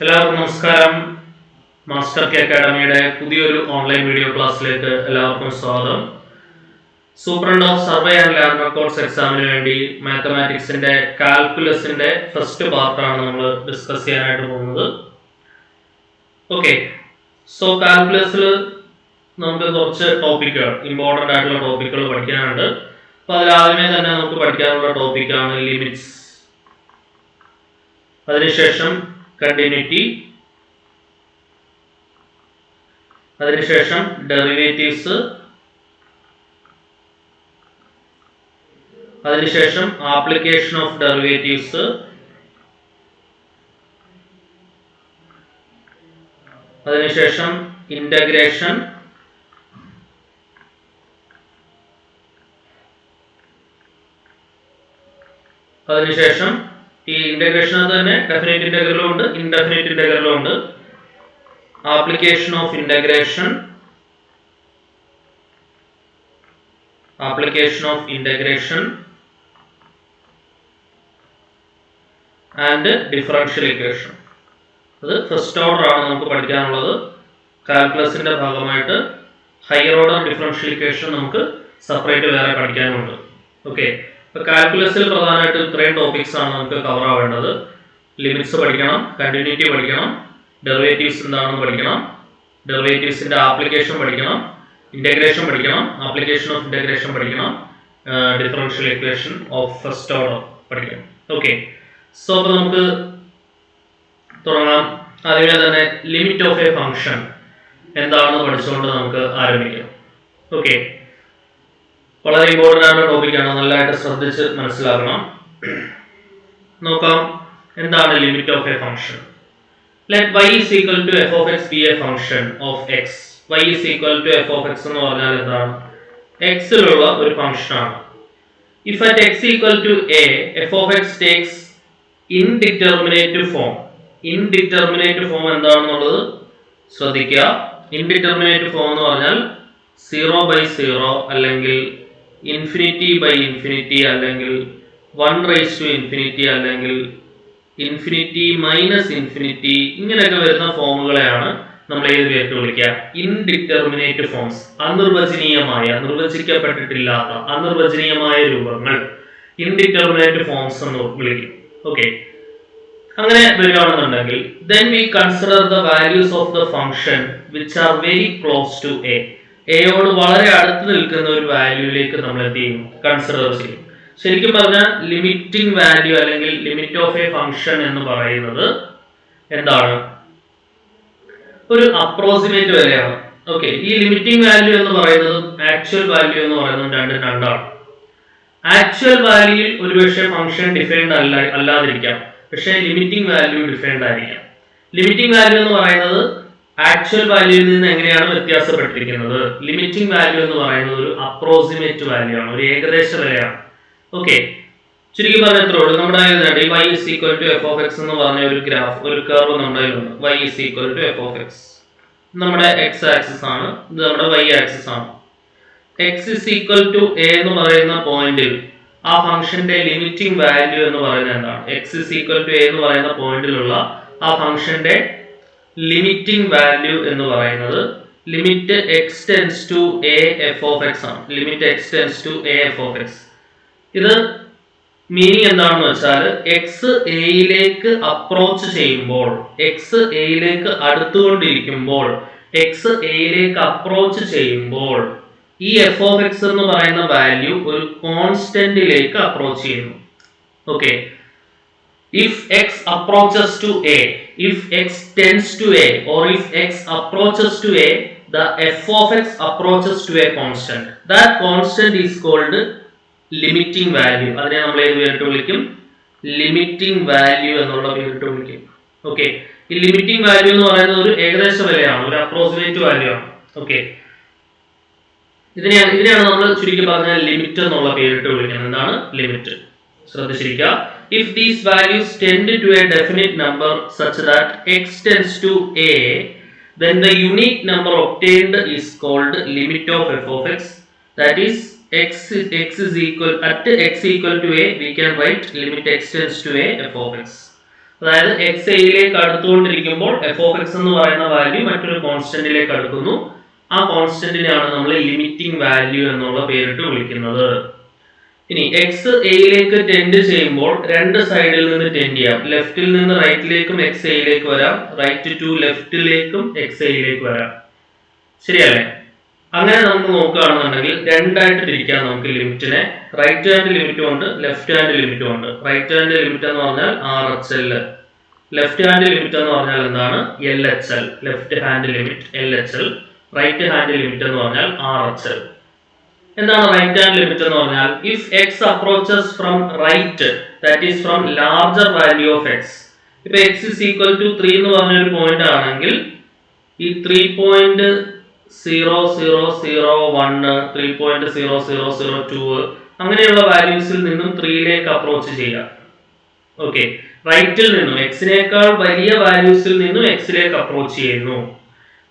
എല്ലാവർക്കും നമസ്കാരം. Master K അക്കാഡമിയുടെ പുതിയൊരു ഓൺലൈൻ വീഡിയോ ക്ലാസ്സിലേക്ക് എല്ലാവർക്കും സ്വാഗതം. Superintendent of survey and land records എക്സാമിന് വേണ്ടി മാത്തമാറ്റിക്സിന്റെ കാൽക്കുലസിന്റെ ഫസ്റ്റ് പാർട്ടാണ് നമ്മൾ ഡിസ്കസ് ചെയ്യാനായിട്ട് പോകുന്നത്. ഓക്കെ, സോ കാൽക്കുലസിൽ നമുക്ക് കുറച്ച് ടോപ്പിക്കുകൾ, ഇമ്പോർട്ടൻ്റ് ആയിട്ടുള്ള ടോപ്പിക്കുകൾ പഠിക്കാനുണ്ട്. അപ്പോൾ അതിൽ ആദ്യമേ തന്നെ നമുക്ക് പഠിക്കാനുള്ള ടോപ്പിക്കാണ് ലിമിറ്റ്സ്. അതിനുശേഷം കണ്ടിന്യൂറ്റി, അതിനുശേഷം ഡെറിവേറ്റീവ്സ്, അതിനുശേഷം ആപ്ലിക്കേഷൻ ഓഫ് ഡെറിവേറ്റീവ്സ്, അതിനുശേഷം ഇന്റഗ്രേഷൻ, അതിനുശേഷം ഈ ഇന്റഗ്രേഷനകത്ത് തന്നെ ഡെഫിനിറ്റ് ഇന്റഗ്രലും ഉണ്ട്, ഇൻഡെഫിനിറ്റ് ഇന്റഗ്രലും ഉണ്ട്. Application of integration, and differential equation. അത് ഫസ്റ്റ് ഓർഡർ ആണ് നമുക്ക് പഠിക്കാനുള്ളത്. കാൽക്കുലസിന്റെ ഭാഗമായിട്ട് ഹയർ ഓർഡർ ഡിഫറൻഷ്യൽ ഇക്വേഷൻ നമുക്ക് സെപ്പറേറ്റ് വേറെ പഠിക്കാനുണ്ട്. ഓക്കെ, ഇപ്പൊ കാൽക്കുലസിൽ പ്രധാനമായിട്ട് ഇത്രയും ടോപ്പിക്സ് ആണ് നമുക്ക് കവർ ആവേണ്ടത്. ലിമിറ്റ്സ് പഠിക്കണം, കണ്ടിന്യൂറ്റി പഠിക്കണം, ഡെറിവേറ്റീവ്സ് എന്താണെന്ന് പഠിക്കണം, ഡെറിവേറ്റീവ്സിന്റെ ആപ്ലിക്കേഷൻ പഠിക്കണം, ഇന്റഗ്രേഷൻ പഠിക്കണം, ആപ്ലിക്കേഷൻ ഓഫ് ഇന്റഗ്രേഷൻ പഠിക്കണം, differential equation of first order പഠിക്കണം. ഓക്കെ, സോ അപ്പൊ നമുക്ക് തുടങ്ങാം. ആദ്യമേ തന്നെ ലിമിറ്റ് ഓഫ് എ ഫംഗ്ഷൻ എന്താണെന്ന് പഠിച്ചുകൊണ്ട് നമുക്ക് ആരംഭിക്കാം. ഓക്കെ, വളരെ ഇമ്പോർട്ടൻ്റ് ആയിട്ടുള്ള ടോപ്പിക്കാണ്, നല്ലതായിട്ട് ശ്രദ്ധിച്ച് മനസ്സിലാക്കണം. നോക്കാം, എന്താണ് limit of A function. Let y is equal to f of x be a function of x. y is equal to f of x എന്ന് പറഞ്ഞാൽ എന്താണ്? x ലുള്ള ഒരു ഫംഗ്ഷൻ ആണ്. If at x equal to a, f of x takes indeterminate form. Indeterminate form എന്താണെന്നുള്ളത് ശ്രദ്ധിക്കുക. Indeterminate form എന്ന് പറഞ്ഞാൽ 0/0 അല്ലെങ്കിൽ ഇൻഫിനിറ്റി അല്ലെങ്കിൽ 1/∞ അല്ലെങ്കിൽ ഇൻഫിനിറ്റി മൈനസ് ഇൻഫിനിറ്റി, ഇങ്ങനെയൊക്കെ വരുന്ന ഫോമുകളെയാണ് നമ്മൾ ഏത് പേരിട്ട് വിളിക്കുക? Indeterminate forms. അനിർവചനീയമായ, നിർവചിക്കപ്പെട്ടിട്ടില്ലാത്ത അനിർവചനീയമായ രൂപങ്ങൾ ഇൻഡിറ്റർമിനേറ്റ് ഫോംസ് എന്ന് വിളിക്കും. ഓക്കെ, അങ്ങനെ വരികയാണെന്നുണ്ടെങ്കിൽ then we consider the values of the function which are very close to a. എയോട് വളരെ അടുത്ത് നിൽക്കുന്ന ഒരു വാല്യൂയിലേക്ക് നമ്മൾ എന്ത് ചെയ്യും? കൺസിഡർ ചെയ്യും. ശരിക്കും പറഞ്ഞാൽ ലിമിറ്റിംഗ് വാല്യൂ അല്ലെങ്കിൽ ലിമിറ്റ് ഓഫ് എ ഫംഗ്ഷൻ എന്ന് പറയുന്നത് എന്താണ്? ഒരു അപ്രോക്സിമേറ്റ് വിലയാണ്. ഓക്കെ, ഈ ലിമിറ്റിംഗ് വാല്യൂ എന്ന് പറയുന്നതും ആക്ച്വൽ വാല്യൂ എന്ന് പറയുന്നതും രണ്ടാണ്. ആക്ച്വൽ വാല്യൂയിൽ ഒരുപക്ഷെ ഫംഗ്ഷൻ ഡിഫൈൻഡ് അല്ലാതിരിക്കാം, പക്ഷേ ലിമിറ്റിംഗ് വാല്യൂ ഡിഫൈൻഡ് ആയിരിക്കാം. ലിമിറ്റിംഗ് വാല്യൂ എന്ന് പറയുന്നത് ആക്ച്വൽ വാല്യൂയിൽ നിന്ന് എങ്ങനെയാണ് വ്യത്യാസപ്പെട്ടിരിക്കുന്നത്? ലിമിറ്റിംഗ് വാല്യൂ എന്ന് പറയുന്നത് ഒരു അപ്രോക്സിമേറ്റ് വാല്യൂ ആണ്, ഒരു ഏകദേശ വിലയാണ്. ഓക്കെ, ചുരുക്കി പറഞ്ഞത്രയുള്ളൂ. നമ്മുടെ കയ്യിൽ y is equal to f of x എന്ന് പറഞ്ഞ ഒരു ഗ്രാഫ്, ഒരു കർവ് നമ്മുടെ കയ്യിലുണ്ട്. y is equal to f of x നമ്മുടെ x ആക്സിസ് ആണ്, ഇത് നമ്മുടെ y ആക്സിസ് ആണ്. x is equal to a എന്ന് പറയുന്ന പോയിന്റിൽ ആ ഫംഗ്ഷന്റെ ലിമിറ്റിംഗ് വാല്യൂ എന്ന് പറയുന്നത് എന്താണ്? x is equal to a എന്ന് പറയുന്ന പോയിന്റിലുള്ള ആ ഫംഗ്ഷന്റെ ലിമിറ്റിംഗ് വാല്യൂ എന്ന് പറയുന്നത് limit x tends to a f of x ആണ്. Limit x tends to a f of x. ഇത് മീനിങ് എന്താണെന്ന് വെച്ചാൽ x എയിലേക്ക് അപ്രോച്ച് ചെയ്യുമ്പോൾ, x എയിലേക്ക് അടുത്തുകൊണ്ടിരിക്കുമ്പോൾ, x എയിലേക്ക് അപ്രോച്ച് ചെയ്യുമ്പോൾ ഈ എഫ് ഓഫ് എക്സ് എന്ന് പറയുന്ന വാല്യൂ ഒരു കോൺസ്റ്റന്റിലേക്ക് അപ്രോച്ച് ചെയ്യുന്നു. Okay, if x approaches to a, if x tends to a, or if x approaches to a, the f of x approaches to a constant. That constant is called limiting value. അതിനെ നമ്മൾ ഏത് പേരിട്ട് വിളിക്കും? Limiting value എന്നുള്ള പേരിട്ട് വിളിക്കും. Okay, ഈ limiting value എന്ന് പറയുന്നത് ഒരു ഏകദേശ വിലയാണ്, ഒരു അപ്രോക്സിമേറ്റ് വാല്യൂ ആണ്. ഓക്കെ, ഇതിനെയാണ് നമ്മൾ ചുരുക്കി പറഞ്ഞാൽ ലിമിറ്റ് എന്നുള്ള പേരിട്ട് വിളിക്കുന്നത്. എന്താണ് ലിമിറ്റ്? ശ്രദ്ധിച്ചിരിക്കുക. If these values tend to a definite number such that x tends to a, then the unique number obtained is called limit of f of x. That is, x is equal, at x equal to a, we can write limit x tends to a f of x. അതായത് X എയിലേക്ക് അടുത്തുകൊണ്ടിരിക്കുമ്പോൾ F of X എന്ന് പറയുന്ന value മറ്റൊരു കോൺസ്റ്റന്റിലേക്ക് അടുക്കുന്നു. ആ കോൺസ്റ്റന്റിനെയാണ് നമ്മൾ limiting value എന്നുള്ള പേരിട്ട് വിളിക്കുന്നത്. ഇനി എക്സ് എയിലേക്ക് ടെൻഡ് ചെയ്യുമ്പോൾ രണ്ട് സൈഡിൽ നിന്ന് ടെൻഡ് ചെയ്യാം. ലെഫ്റ്റിൽ നിന്ന് റൈറ്റിലേക്കും എക്സ് എയിലേക്ക് വരാം, റൈറ്റ് ടു ലെഫ്റ്റിലേക്കും എക്സ് എയിലേക്ക് വരാം. ശരിയല്ലേ? അങ്ങനെ നമുക്ക് നോക്കുകയാണെന്നുണ്ടെങ്കിൽ രണ്ടായിട്ട് തിരിക്കാം നമുക്ക് ലിമിറ്റിനെ. റൈറ്റ് ഹാൻഡ് ലിമിറ്റും ഉണ്ട്, ലെഫ്റ്റ് ഹാൻഡ് ലിമിറ്റും ഉണ്ട്. റൈറ്റ് ഹാൻഡ് ലിമിറ്റ് എന്ന് പറഞ്ഞാൽ RHL, ലെഫ്റ്റ് ഹാൻഡ് ലിമിറ്റ് എന്ന് പറഞ്ഞാൽ എന്താണ്? LHL. Left hand limit LHL, right hand limit എന്ന് പറഞ്ഞാൽ RHL. എന്താണ് റൈറ്റ് ഹാൻഡ് ലിമിറ്റ് എന്ന് പറഞ്ഞാൽ? If X approaches from right, that is from larger value of X. ഇപ്പൊ എക്സ് ഇസ് ഈക്വൽ ടു 3 എന്ന് പറഞ്ഞൊരു പോയിന്റ് ആണെങ്കിൽ ഈ 3.0001, 3.0002 അങ്ങനെയുള്ള വാല്യൂസിൽ നിന്നും 3ലേക്ക് അപ്രോച്ച് ചെയ്യാം. ഓക്കെ, റൈറ്റിൽ നിന്നും എക്സിനേക്കാൾ വലിയ വാല്യൂസിൽ നിന്നും എക്സിലേക്ക് അപ്രോച്ച് ചെയ്യുന്നു.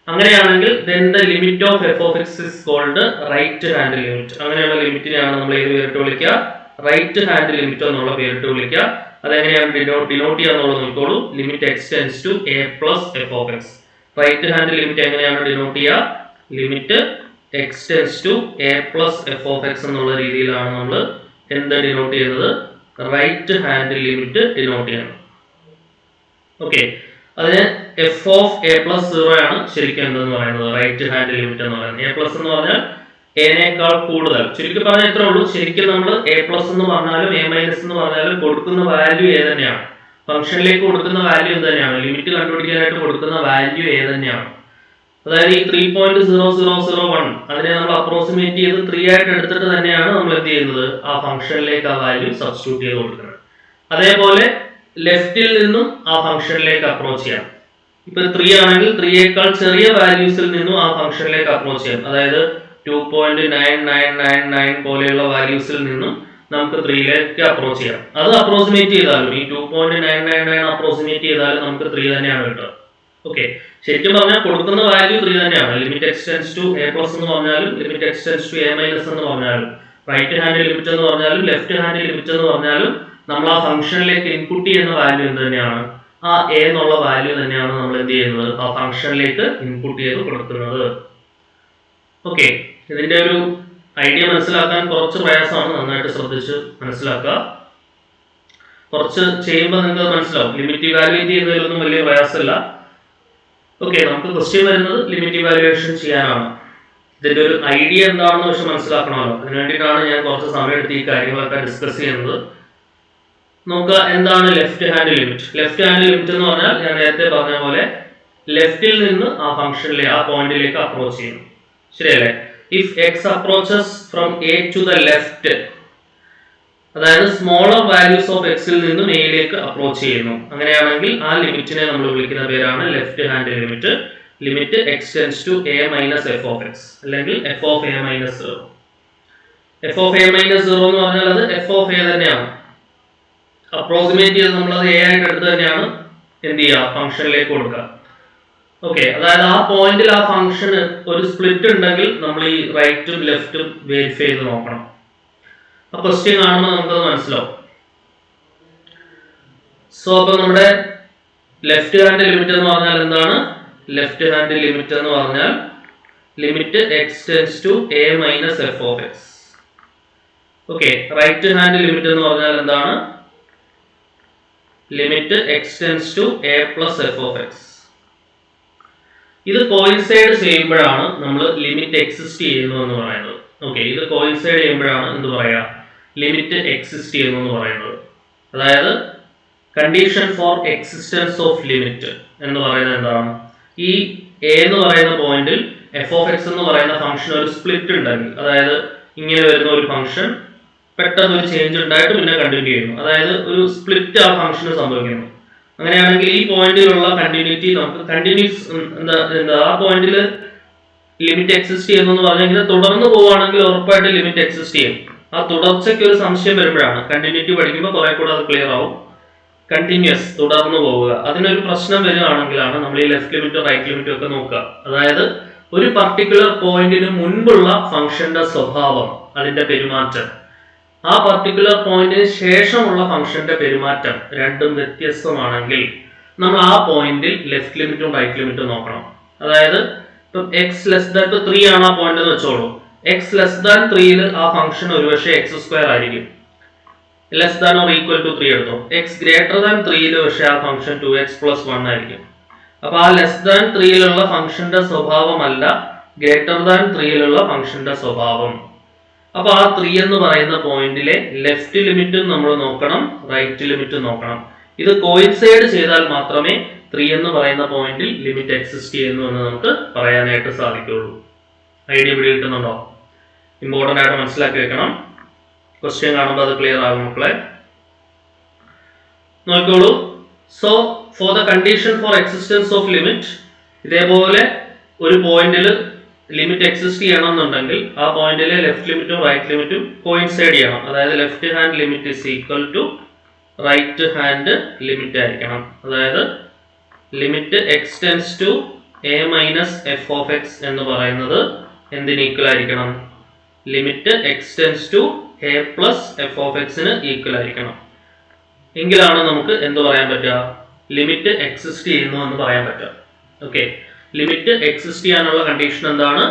അങ്ങനെയാണെങ്കിൽ then the limit of f of x is called right hand limit. അങ്ങനെയുള്ള ലിമിറ്റിനെയാണ് നമ്മൾ ഏത് പേരിട്ട് വിളിക്കുക? റൈറ്റ് ഹാൻഡ് ലിമിറ്റ് എന്നുള്ള പേരിട്ട് വിളിക്കുക. അതെങ്ങനെയാണ് ഡിനോട്ട് ചെയ്യാന്നുള്ളത് നോക്കിക്കോളൂ. Limit x tends to a plus f of x. Right hand limit എങ്ങനെയാണ് ഡിനോട്ട് ചെയ്യുക? Limit x tends to a plus f of x എന്നുള്ള രീതിയിലാണ് നമ്മൾ എന്ത് ഡിനോട്ട് ചെയ്യുന്നത്? റൈറ്റ് ഹാൻഡ് ലിമിറ്റ് ഡിനോട്ട് ചെയ്യണം. ഓക്കെ, അതിന് എഫ് ഓഫ് എ പ്ലസ് 0 ആണ് ശരിക്കും എന്തെന്ന് പറയുന്നത്? റൈറ്റ് ഹാൻഡ് ലിമിറ്റ് എന്ന് പറയുന്നത്. എ പ്ലസ് എന്ന് പറഞ്ഞാൽ എനേക്കാൾ കൂടുതൽ. ചുരുക്കി പറഞ്ഞാൽ ഇത്രേ ഉള്ളൂ. ശരിക്കും നമ്മൾ എ പ്ലസ് എന്ന് പറഞ്ഞാലും എ മൈനസ് എന്ന് പറഞ്ഞാലും കൊടുക്കുന്ന വാല്യൂ ഏത് തന്നെയാണ്? ഫംഗ്ഷനിലേക്ക് കൊടുക്കുന്ന വാല്യൂ എന്ത് തന്നെയാണ്? ലിമിറ്റ് കണ്ടുപിടിക്കാനായിട്ട് കൊടുക്കുന്ന വാല്യൂ ഏത് തന്നെയാണ്? അതായത് ഈ 3.0001 അതിനെ നമ്മൾ അപ്രോക്സിമേറ്റ് ചെയ്ത് 3 ആയിട്ട് എടുത്തിട്ട് തന്നെയാണ് നമ്മൾ എന്ത് ചെയ്യുന്നത്? ആ ഫംഗ്ഷനിലേക്ക് ആ വാല്യൂ സബ്സ്റ്റിറ്റ്യൂട്ട് ചെയ്ത് കൊടുക്കുന്നത്. അതേപോലെ ലെഫ്റ്റിൽ നിന്നും ആ ഫംഗ്ഷനിലേക്ക് അപ്രോച്ച് ചെയ്യാം. ഇപ്പൊ 3 ആണെങ്കിൽ 3യേക്കാൾ ചെറിയ വാല്യൂസിൽ നിന്നും ആ ഫംഗ്ഷനിലേക്ക് അപ്രോച്ച് ചെയ്യാം. അതായത് 2.9999 പോലെയുള്ള വാല്യൂസിൽ നിന്നും നമുക്ക് 3ലേക്ക് അപ്രോച്ച് ചെയ്യാം. അത് അപ്രോക്സിമേറ്റ് ചെയ്താലും ഈ 2.999 അപ്രോക്സിമേറ്റ് ചെയ്താലും നമുക്ക് 3 തന്നെയാണ് കിട്ടുക. ഓക്കെ, ശരിക്കും പറഞ്ഞാൽ കൊടുക്കുന്ന വാല്യൂ 3 തന്നെയാണ്. Limit x tends to a plus എന്ന് പറഞ്ഞാലും limit x tends to a minus എന്ന് പറഞ്ഞാലും റൈറ്റ് ഹാൻഡ് ലിമിറ്റ് എന്ന് പറഞ്ഞാലും ലെഫ്റ്റ് ഹാൻഡ് ലിമിറ്റ് എന്ന് പറഞ്ഞാലും നമ്മൾ ആ ഫംഗ്ഷനിലേക്ക് ഇൻപുട്ട് ചെയ്യുന്ന വാല്യൂ എന്ത് തന്നെയാണ്? ആ a എന്നുള്ള വാല്യൂ തന്നെയാണ് നമ്മൾ എന്ത് ചെയ്യുന്നത്? ആ ഫംഗ്ഷനിലേക്ക് ഇൻപുട്ട് ചെയ്ത് കൊടുക്കുന്നത്. ഓക്കെ, ഇതിന്റെ ഒരു ഐഡിയ മനസ്സിലാക്കാൻ കുറച്ച് പ്രയാസമാണ്. നന്നായിട്ട് ശ്രദ്ധിച്ച് മനസ്സിലാക്കുക. കുറച്ച് ചെയ്യുമ്പോൾ നിങ്ങൾക്ക് മനസ്സിലാവും. ലിമിറ്റ് ഇവാലുവേറ്റ് ചെയ്യുന്നതിലൊന്നും വലിയ പ്രയാസമില്ല. ഓക്കെ, നമുക്ക് ക്വസ്റ്റ്യൻ വരുന്നത് ലിമിറ്റ് ഇവാലുവേഷൻ ചെയ്യാനാണ്. ഇതിന്റെ ഒരു ഐഡിയ എന്താണെന്ന് പക്ഷെ മനസ്സിലാക്കണമല്ലോ. അതിനു വേണ്ടിയിട്ടാണ് ഞാൻ കുറച്ച് സമയം എടുത്ത് ഈ കാര്യങ്ങളൊക്കെ ഡിസ്കസ് ചെയ്യുന്നത്. നോക്കുക, എന്താണ് left hand limit? Left hand limit എന്ന് പറഞ്ഞാൽ ഞാൻ നേരത്തെ പറഞ്ഞ പോലെ ലെഫ്റ്റിൽ നിന്ന് ആ ഫംഗ്ഷനിലേക്ക് ആ പോയിന്റിലേക്ക് അപ്രോച്ച് ചെയ്യുന്നു. ശരിയല്ലേ? If X approaches from A to the left, അതായത് സ്മോളർ വാല്യൂസ് ഓഫ് എക്സിൽ നിന്നും എയിലേക്ക് അപ്രോച്ച് ചെയ്യുന്നു. അങ്ങനെയാണെങ്കിൽ ആ ലിമിറ്റിനെ നമ്മൾ വിളിക്കുന്ന പേരാണ് left hand limit. Limit x tends to a minus f of x അല്ലെങ്കിൽ f of a minus 0. f of a minus 0 എന്ന് പറഞ്ഞാൽ അത് f of a തന്നെയാണ്. അപ്രോക്സിമേറ്റ് ചെയ്ത് നമ്മളത് a ആയിട്ട് എടുത്ത് തന്നെയാണ് എന്ത് ചെയ്യുക? ഫംഗ്ഷനിലേക്ക് കൊടുക്കുക. ഓക്കെ, അതായത് ആ പോയിന്റിൽ ആ ഫംഗ്ഷന് ഒരു സ്പ്ലിറ്റ് ഉണ്ടെങ്കിൽ നമ്മൾ ഈ റൈറ്റും ലെഫ്റ്റും വെരിഫൈ ചെയ്ത് നോക്കണം. ആ ക്വസ്റ്റ്യൻ കാണുമ്പോൾ നമുക്കത് മനസ്സിലാവും. സോ അപ്പൊ നമ്മുടെ ലെഫ്റ്റ് ഹാൻഡ് ലിമിറ്റ് എന്ന് പറഞ്ഞാൽ എന്താണ്? ലെഫ്റ്റ് ഹാൻഡ് ലിമിറ്റ് എന്ന് പറഞ്ഞാൽ limit x tends to a minus f of x. Okay, right hand limit എന്ന് പറഞ്ഞാൽ എന്താണ്? Limit x tends to a plus f of x. ഇത് കോയിൻസൈഡ് ചെയ്യുമ്പോഴാണ് നമ്മൾ ലിമിറ്റ് എക്സിസ്റ്റ് ചെയ്യുന്നു എന്ന് പറയുന്നത്. ഓക്കെ, ഇത് കോയിൻസൈഡ് ചെയ്യുമ്പോഴാണ് എന്ത് പറയാ? ലിമിറ്റ് എക്സിസ്റ്റ് ചെയ്യുന്നു എന്ന് പറയുന്നത്. അതായത് condition for existence off limit എന്ന് പറയുന്നത് എന്താണ്? ഈ എ എന്ന് പറയുന്ന പോയിന്റിൽ എഫ് ഓഫ് എക്സ് എന്ന് പറയുന്ന ഫംഗ്ഷൻ ഒരു സ്പ്ലിറ്റ് ഉണ്ടെങ്കിൽ, അതായത് ഇങ്ങനെ വരുന്ന ഒരു ഫംഗ്ഷൻ പെട്ടെന്ന് ഒരു ചേഞ്ച് ഉണ്ടായിട്ട് പിന്നെ കണ്ടിന്യൂ ചെയ്യുന്നു, അതായത് ഒരു സ്പ്ലിറ്റ് ആ ഫംഗ്ഷന് സംഭവിക്കുന്നു. അങ്ങനെയാണെങ്കിൽ ഈ പോയിന്റിലുള്ള കണ്ടിന്യൂറ്റി നമുക്ക് കണ്ടിന്യൂസ് ആ പോയിന്റിൽ ലിമിറ്റ് എക്സിസ്റ്റ് ചെയ്യുന്നു എന്ന് പറഞ്ഞാൽ ഇത് തുടർന്ന് പോവുകയാണെങ്കിൽ ഉറപ്പായിട്ട് ലിമിറ്റ് എക്സിസ്റ്റ് ചെയ്യും. ആ തുടർച്ചയ്ക്ക് ഒരു സംശയം വരുമ്പോഴാണ് കണ്ടിന്യൂറ്റി പഠിക്കുമ്പോൾ കുറെ കൂടെ അത് ക്ലിയർ ആവും. കണ്ടിന്യൂസ് തുടർന്ന് പോവുക, അതിനൊരു പ്രശ്നം വരികയാണെങ്കിലാണ് നമ്മൾ ഈ ലെഫ്റ്റ് ലിമിറ്റും റൈറ്റ് ലിമിറ്റും ഒക്കെ നോക്കുക. അതായത് ഒരു പർട്ടിക്കുലർ പോയിന്റിന് മുൻപുള്ള ഫംഗ്ഷന്റെ സ്വഭാവം, അതിന്റെ പെരുമാറ്റം ആ പർട്ടിക്കുലർ പോയിന്റിന് ശേഷമുള്ള ഫംഗ്ഷന്റെ പെരുമാറ്റം രണ്ടും വ്യത്യസ്തമാണെങ്കിൽ നമ്മൾ ആ പോയിന്റിൽ ലെഫ്റ്റ് ലിമിറ്റും റൈറ്റ് ലിമിറ്റും നോക്കണം. അതായത് ഇപ്പം എക്സ് ലെസ് ദാൻ 3 ആണ് ആ പോയിന്റ് എന്ന് വെച്ചോളൂ. എക്സ് ലെസ് ദാൻ 3 ആ ഫംഗ്ഷൻ ഒരുപക്ഷെ x² ആയിരിക്കും. Less than or equal to 3 എടുത്തോ. എക്സ് ഗ്രേറ്റർ ദാൻ 3 പക്ഷെ ആ ഫംഗ്ഷൻ 2x+1 ആയിരിക്കും. അപ്പൊ ആ ലെസ് ദാൻ 3 ഫംഗ്ഷന്റെ സ്വഭാവമല്ല ഗ്രേറ്റർ ദാൻ 3 ഫംഗ്ഷന്റെ സ്വഭാവം. അപ്പൊ ആ 3 എന്ന് പറയുന്ന പോയിന്റിലെ ലെഫ്റ്റ് ലിമിറ്റും നമ്മൾ നോക്കണം, റൈറ്റ് ലിമിറ്റും നോക്കണം. ഇത് കോയിൻസൈഡ് ചെയ്താൽ മാത്രമേ 3 എന്ന് പറയുന്ന പോയിന്റിൽ ലിമിറ്റ് എക്സിസ്റ്റ് ചെയ്യുന്നു എന്ന് നമുക്ക് പറയാനായിട്ട് സാധിക്കുള്ളൂ. ഐഡിയ പിടി കിട്ടുന്നുണ്ടോ? ഇമ്പോർട്ടൻ്റ് ആയിട്ട് മനസ്സിലാക്കി വെക്കണം. ക്വസ്റ്റ്യൻ കാണുമ്പോൾ അത് ക്ലിയർ ആകും മക്കളെ. നോക്കിക്കോളൂ. So for the condition for existence off limit, ഇതേപോലെ ഒരു പോയിന്റിൽ ലിമിറ്റ് എക്സിസ്റ്റ് ചെയ്യണമെന്നുണ്ടെങ്കിൽ ആ പോയിന്റിലെ ലെഫ്റ്റ് ലിമിറ്റും റൈറ്റ് ലിമിറ്റും കോയിൻസൈഡ് ചെയ്യണം. അതായത് left hand limit is equal to right hand limit ആയിരിക്കണം. അതായത് limit X tends to A minus F of X എന്ന് പറയുന്നത് എന്തിന് ഈക്വൽ ആയിരിക്കണം? Limit X tends to A plus F of എക്സിന് ഈക്വൽ ആയിരിക്കണം. എങ്കിലാണ് നമുക്ക് എന്ത് പറയാൻ പറ്റുക? ലിമിറ്റ് എക്സിസ്റ്റ് ചെയ്യുന്നു എന്ന് പറയാൻ പറ്റുക. ഓക്കെ, ലിമിറ്റ് എക്സിസ്റ്റ് ചെയ്യാനുള്ള കണ്ടീഷൻ എന്താണ്?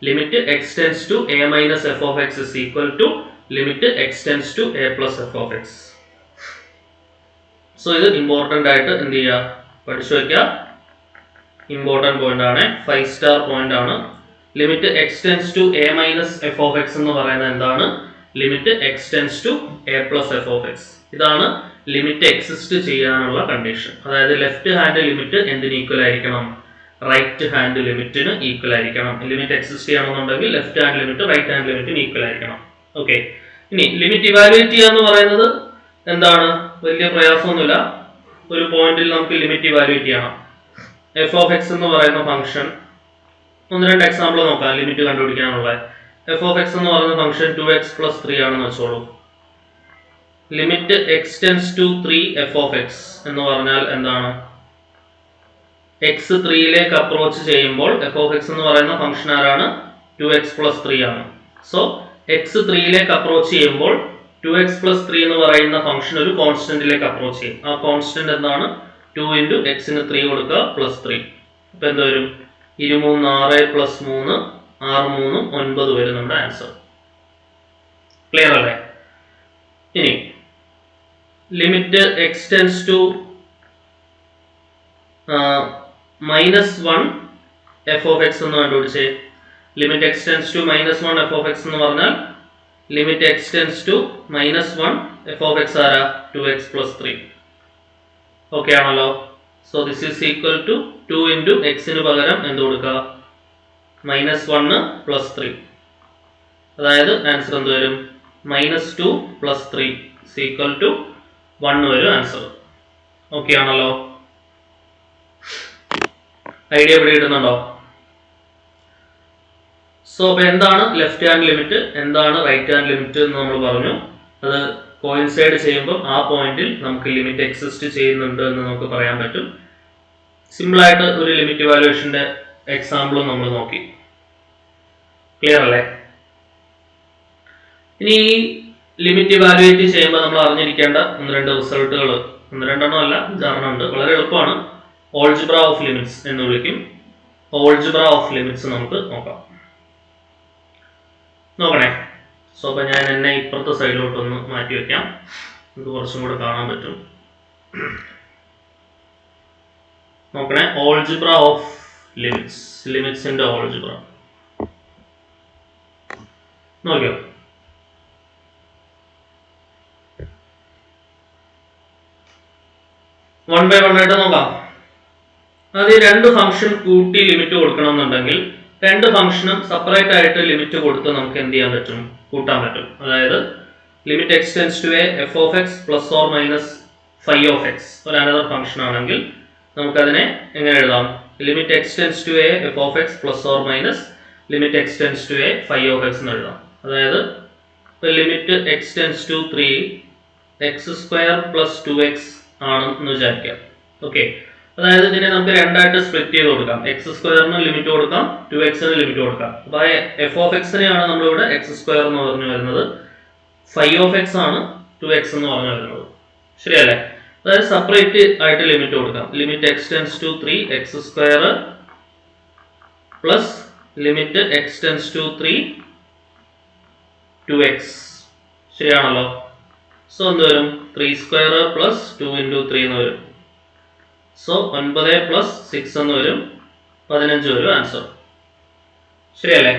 Limit X tends to A minus F of X is equal to limit X tends to A plus F of X. So ഇത് ഇമ്പോർട്ടൻ്റ് ആയിട്ട് എന്ത് ചെയ്യുക? പഠിച്ചു വയ്ക്കുക. ഇമ്പോർട്ടൻ്റ് പോയിന്റ് ആണ്, 5 സ്റ്റാർ പോയിന്റ് ആണ്. Limit X tends to A minus F of X എന്ന് പറയുന്നത് എന്താണ്? Limit X tends to A plus F of X. ഇതാണ് ലിമിറ്റ് എക്സിസ്റ്റ് ചെയ്യാനുള്ള കണ്ടീഷൻ. അതായത് ലെഫ്റ്റ് ഹാൻഡ് ലിമിറ്റ് എന്തിന് ഈക്വൽ ആയിരിക്കണം? റൈറ്റ് ഹാൻഡ് ലിമിറ്റിന് ഈക്വൽ ആയിരിക്കണം. ലിമിറ്റ് എക്സിസ്റ്റ് ചെയ്യണമെന്നുണ്ടെങ്കിൽ left hand limit right hand ലിമിറ്റിന് ഈക്വൽ ആയിരിക്കണം. ഓക്കെ, ഇനി ലിമിറ്റ് ഇവാലുവേറ്റ് ചെയ്യുക എന്ന് പറയുന്നത് എന്താണ്? വലിയ പ്രയാസമൊന്നുമില്ല. ഒരു പോയിന്റിൽ നമുക്ക് ലിമിറ്റ് ഇവാലുവേറ്റ് ചെയ്യണം. എഫ് ഓഫ് എക്സ് എന്ന് പറയുന്ന ഫംഗ്ഷൻ, 1-2 എക്സാമ്പിൾ നോക്കാം ലിമിറ്റ് കണ്ടുപിടിക്കാനുള്ള. എഫ് ഓഫ് എക്സ് എന്ന് പറയുന്ന ഫംഗ്ഷൻ 2x+3 ആണെന്ന് വെച്ചോളൂ. Limit X tends to 3 f of X എന്ന് പറഞ്ഞാൽ എന്താണ്? എക്സ് 3 അപ്രോച്ച് ചെയ്യുമ്പോൾ എഫ് ഓഫ് എക്സ് എന്ന് പറയുന്ന ഫംഗ്ഷൻ ആരാണ്? 2x+3 ആണ്. സോ എക്സ് 3 അപ്രോച്ച് ചെയ്യുമ്പോൾ 2x+3 എന്ന് പറയുന്ന ഫംഗ്ഷൻ ഒരു കോൺസ്റ്റന്റിലേക്ക് അപ്രോച്ച് ചെയ്യും. ആ കോൺസ്റ്റന്റ് എന്താണ്? 2 × എക്സിന് 3 കൊടുക്കുക പ്ലസ് 3. അപ്പൊ എന്ത് വരും? 23 6 പ്ലസ് 3 6 3 9 വരും നമ്മുടെ ആൻസർ. ക്ലിയർ അല്ലേ? ഇനി limit X tends to -1 f of X എന്ന് കണ്ടുപിടിച്ചേ. Limit X tends to -1 f of X എന്ന് പറഞ്ഞാൽ limit X tends to -1 f of x ആരാ? 2x+3. ഓക്കെ ആണല്ലോ. So this is equal to 2 × എക്സിന് പകരം എന്ത് കൊടുക്കുക? -1 പ്ലസ് 3. അതായത് ആൻസർ എന്ത് വരും? -2 പ്ലസ് 3 is equal to 1 വരും ആൻസർ. ഓക്കെ ആണല്ലോ. ഐഡിയ ഇവിടെ ഇടുന്നുണ്ടോ? സോ അപ്പൊ എന്താണ് ലെഫ്റ്റ് ഹാൻഡ് ലിമിറ്റ്, എന്താണ് റൈറ്റ് ഹാൻഡ് ലിമിറ്റ് എന്ന് നമ്മൾ പറഞ്ഞു. അത് കോയിൻസൈഡ് ചെയ്യുമ്പോൾ ആ പോയിന്റിൽ നമുക്ക് ലിമിറ്റ് എക്സിസ്റ്റ് ചെയ്യുന്നുണ്ട് എന്ന് നമുക്ക് പറയാൻ പറ്റും. സിമ്പിൾ ആയിട്ട് ഒരു ലിമിറ്റ് ഇവാലുവേഷന്റെ എക്സാമ്പിളും നമ്മൾ നോക്കി. ക്ലിയർ അല്ലേ? ഇനി ലിമിറ്റ് ഇവാലുവേറ്റ് ചെയ്യുമ്പോൾ നമ്മൾ അറിഞ്ഞിരിക്കേണ്ട 1-2 റിസൾട്ടുകൾ, 1-2 അല്ല 5-6 ഉണ്ട്. വളരെ എളുപ്പമാണ്. ഓൾജിബ്ര ഓഫ് ലിമിറ്റ്സ് എന്ന് വിളിക്കും. ഓൾജിബ്ര ഓഫ് ലിമിറ്റ്സ് നമുക്ക് നോക്കാം. നോക്കണേ. സോ അപ്പൊ ഞാൻ എന്നെ ഇപ്പുറത്തെ സൈഡിലോട്ടൊന്ന് മാറ്റി വെക്കാം, ഇത് കുറച്ചും കൂടെ കാണാൻ പറ്റും. നോക്കണേ, ഓൾജിബ്ര ഓഫ് ലിമിറ്റ്സ്, ലിമിറ്റ്സിന്റെ ഓൾജിബ്ര നോക്കിയോ? വൺ ബൈ വൺ ആയിട്ട് നോക്കാം. അത് 2 ഫംഗ്ഷൻ കൂട്ടി ലിമിറ്റ് കൊടുക്കണം എന്നുണ്ടെങ്കിൽ 2 ഫംഗ്ഷനും സെപ്പറേറ്റ് ആയിട്ട് ലിമിറ്റ് കൊടുത്ത് നമുക്ക് എന്ത് ചെയ്യാൻ പറ്റും? കൂട്ടാൻ പറ്റും. അതായത് limit X tends to A F of X plus or minus phi of X ഒരു അനദർ ഫംഗ്ഷൻ ആണെങ്കിൽ നമുക്കതിനെ എങ്ങനെ എഴുതാം? Limit X tends to A F of X plus or minus limit X tends to A phi of X എന്ന് എഴുതാം. അതായത് limit X tends to 3 x² plus 2x ആണെന്ന് വിചാരിക്കാം. ഓക്കെ, അതായത് ഇതിനെ നമുക്ക് രണ്ടായിട്ട് സ്പ്ലിറ്റ് ചെയ്ത് കൊടുക്കാം. x² ലിമിറ്റ് കൊടുക്കാം, 2x ലിമിറ്റ് കൊടുക്കാം. അപ്പൊ എഫ് ഓഫ് എക്സിനെയാണ് നമ്മളിവിടെ x² എന്ന് പറഞ്ഞു വരുന്നത്. ഫൈവ് ഓഫ് എക്സ് ആണ് 2x എന്ന് പറഞ്ഞു വരുന്നത്. ശരിയല്ലേ? അതായത് സെപ്പറേറ്റ് ആയിട്ട് ലിമിറ്റ് കൊടുക്കാം. Limit X tends to 3 X square plus limit X tends to 3 2x. ശരിയാണല്ലോ? സോ എന്ത് വരും? 3 സ്ക്വയർ പ്ലസ് 2 ഇൻറ്റു 3 എന്ന് വരും. സോ 9 പ്ലസ് 6 എന്ന് വരും, 15 വരും ആൻസർ. ശരിയല്ലേ?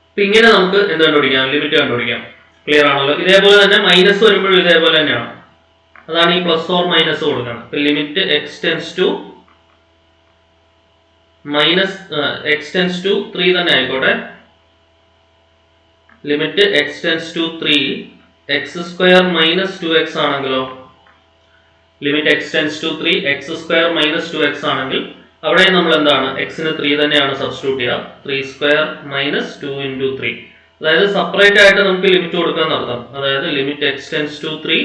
അപ്പൊ ഇങ്ങനെ നമുക്ക് എന്ത് കണ്ടുപിടിക്കാം? ലിമിറ്റ് കണ്ടുപിടിക്കാം. ക്ലിയർ ആണല്ലോ? ഇതേപോലെ തന്നെ മൈനസ് വരുമ്പോഴും ഇതേപോലെ തന്നെയാണ്. അതാണ് ഈ പ്ലസ് ഓർ മൈനസ് കൊടുക്കണം. ഇപ്പൊ limit X tends to minus X tends to 3 തന്നെ ആയിക്കോട്ടെ. Limit X tends to 3 X square minus 2x ആണെങ്കിലോ, limit X tends to 3 X square minus 2x ആണെങ്കിൽ അവിടെ നമ്മൾ എന്താണ്? എക്സിന് 3 തന്നെയാണ് സബ്സ്റ്റിറ്റ്യൂട്ട് ചെയ്യുക. 3 സ്ക്വയർ മൈനസ് 2 ഇൻറ്റു 3. അതായത് സെപ്പറേറ്റ് ആയിട്ട് നമുക്ക് ലിമിറ്റ് കൊടുക്കാൻ നടത്താം. അതായത് limit X tends to 3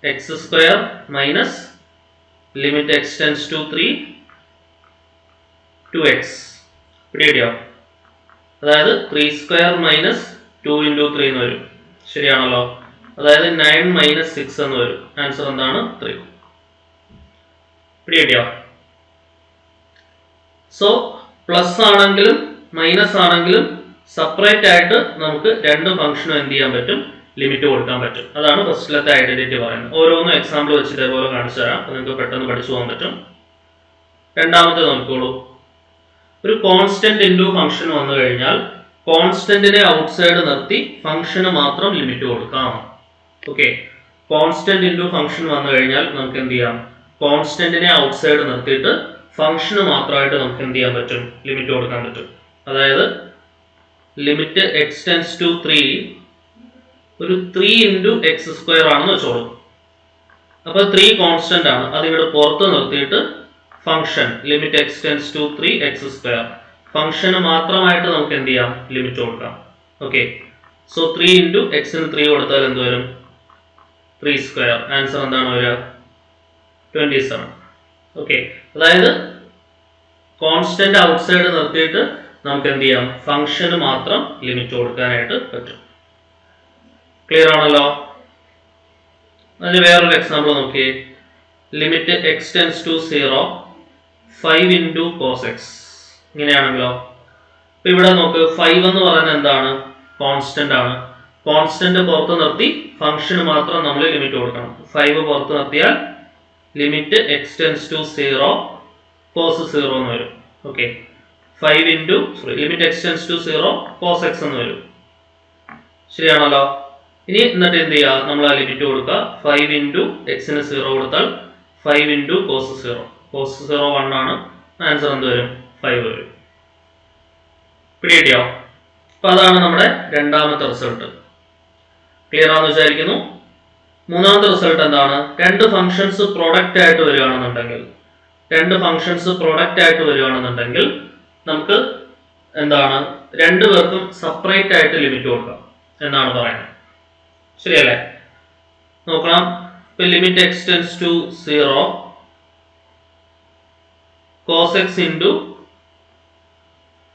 X square minus limit X tends to 3 2x. പിടിയോ? അതായത് 3 സ്ക്വയർ മൈനസ് 2 ഇൻറ്റു 3 എന്ന് വരും. ശരിയാണല്ലോ? അതായത് 9 മൈനസ് 6 എന്ന് വരും. ആൻസർ എന്താണ്? 3. പിടിയോ? സോ പ്ലസ് ആണെങ്കിലും മൈനസ് ആണെങ്കിലും സെപ്പറേറ്റ് ആയിട്ട് നമുക്ക് രണ്ട് ഫംഗ്ഷനും എന്ത് ചെയ്യാൻ പറ്റും? ലിമിറ്റ് കൊടുക്കാൻ പറ്റും. അതാണ് ഫസ്റ്റിലത്തെ ഐഡന്റിറ്റി പറയുന്നത്. ഓരോന്നും എക്സാമ്പിൾ വെച്ച് ഇതേപോലെ കാണിച്ചു തരാം. അപ്പോൾ നിങ്ങൾക്ക് പെട്ടെന്ന് പഠിച്ചു പോകാൻ പറ്റും. രണ്ടാമത്തെ നോക്കിക്കോളൂ. ഒരു കോൺസ്റ്റന്റ് ഇൻറ്റു ഫംഗ്ഷൻ വന്നു കഴിഞ്ഞാൽ കോൺസ്റ്റന്റിനെ ഔട്ട്സൈഡ് നിർത്തി ഫംഗ്ഷന് മാത്രം ലിമിറ്റ് കൊടുക്കാം. ഓക്കെ, കോൺസ്റ്റന്റ് ഇൻറ്റു ഫംഗ്ഷൻ വന്നു കഴിഞ്ഞാൽ നമുക്ക് എന്ത് ചെയ്യാം? കോൺസ്റ്റന്റിനെ ഔട്ട്സൈഡ് നിർത്തിയിട്ട് ഫംഗ്ഷന് മാത്രമായിട്ട് നമുക്ക് എന്ത് ചെയ്യാൻ പറ്റും? ലിമിറ്റ് കൊടുക്കാൻ പറ്റും. അതായത് ലിമിറ്റ് എക്സ് ടെൻസ് ടു 3 ഒരു 3 ഇൻറ്റു എക്സ് സ്ക്വയർ ആണെന്ന് വെച്ചോളൂ. അപ്പോൾ 3 കോൺസ്റ്റന്റ് ആണ്. അതിവിടെ പുറത്ത് നിർത്തിയിട്ട് function limit X tends to 3 X square ഫംഗ്ഷന് മാത്രമായിട്ട് നമുക്ക് എന്ത് ചെയ്യാം? ലിമിറ്റ് കൊടുക്കാം. ഓക്കെ, സോ 3 ഇൻറ്റു എക്സിന് 3 കൊടുത്താൽ എന്ത് വരും? 3 സ്ക്വയർ. ആൻസർ എന്താണ് വരിക? 27. ഓക്കെ, അതായത് കോൺസ്റ്റന്റ് ഔട്ട്സൈഡ് നിർത്തിയിട്ട് നമുക്ക് എന്ത് ചെയ്യാം? ഫംഗ്ഷന് മാത്രം ലിമിറ്റ് കൊടുക്കാനായിട്ട് പറ്റും. ക്ലിയർ ആണല്ലോ? അതിന് വേറൊരു എക്സാമ്പിൾ നോക്കിയേ. Limit X tends to 0 5 into cos x. ഇങ്ങനെയാണെങ്കിലോ, ഇപ്പൊ ഇവിടെ നോക്ക്, 5 എന്ന് പറയുന്നത് എന്താണ്? കോൺസ്റ്റന്റ് ആണ്. കോൺസ്റ്റന്റ് പുറത്ത് നിർത്തി ഫംഗ്ഷന് മാത്രം നമ്മൾ ലിമിറ്റ് കൊടുക്കണം. 5 പുറത്ത് നിർത്തിയാൽ limit X tends to 0 cos 0 എന്ന് വരും. Okay, 5 into limit X tends to 0 cos X എന്ന് വരും. ശരിയാണല്ലോ? ഇനി എന്നിട്ട് എന്ത് ചെയ്യുക? നമ്മൾ ആ ലിമിറ്റ് കൊടുക്കുക. 5 ഇൻറ്റു എക്സിന് 0 കൊടുത്താൽ 5 ഇൻറ്റു കോസ് 0. കോസ് 0 1 ആണ്. ആൻസർ എന്ത് വരും? 5 വരും. പിടിയോ? അപ്പൊ അതാണ് നമ്മുടെ രണ്ടാമത്തെ റിസൾട്ട്. ക്ലിയർ ആണെന്ന് വിചാരിക്കുന്നു. മൂന്നാമത്തെ റിസൾട്ട് എന്താണ്? രണ്ട് ഫംഗ്ഷൻസ് പ്രൊഡക്റ്റ് ആയിട്ട് വരികയാണെന്നുണ്ടെങ്കിൽ നമുക്ക് എന്താണ്? രണ്ടു പേർക്കും സെപ്പറേറ്റ് ആയിട്ട് ലിമിറ്റ് കൊടുക്കാം എന്നാണ് പറയുന്നത്. ശരിയല്ലേ? നോക്കണം. ഇപ്പൊ limit X tends to 0 cos X into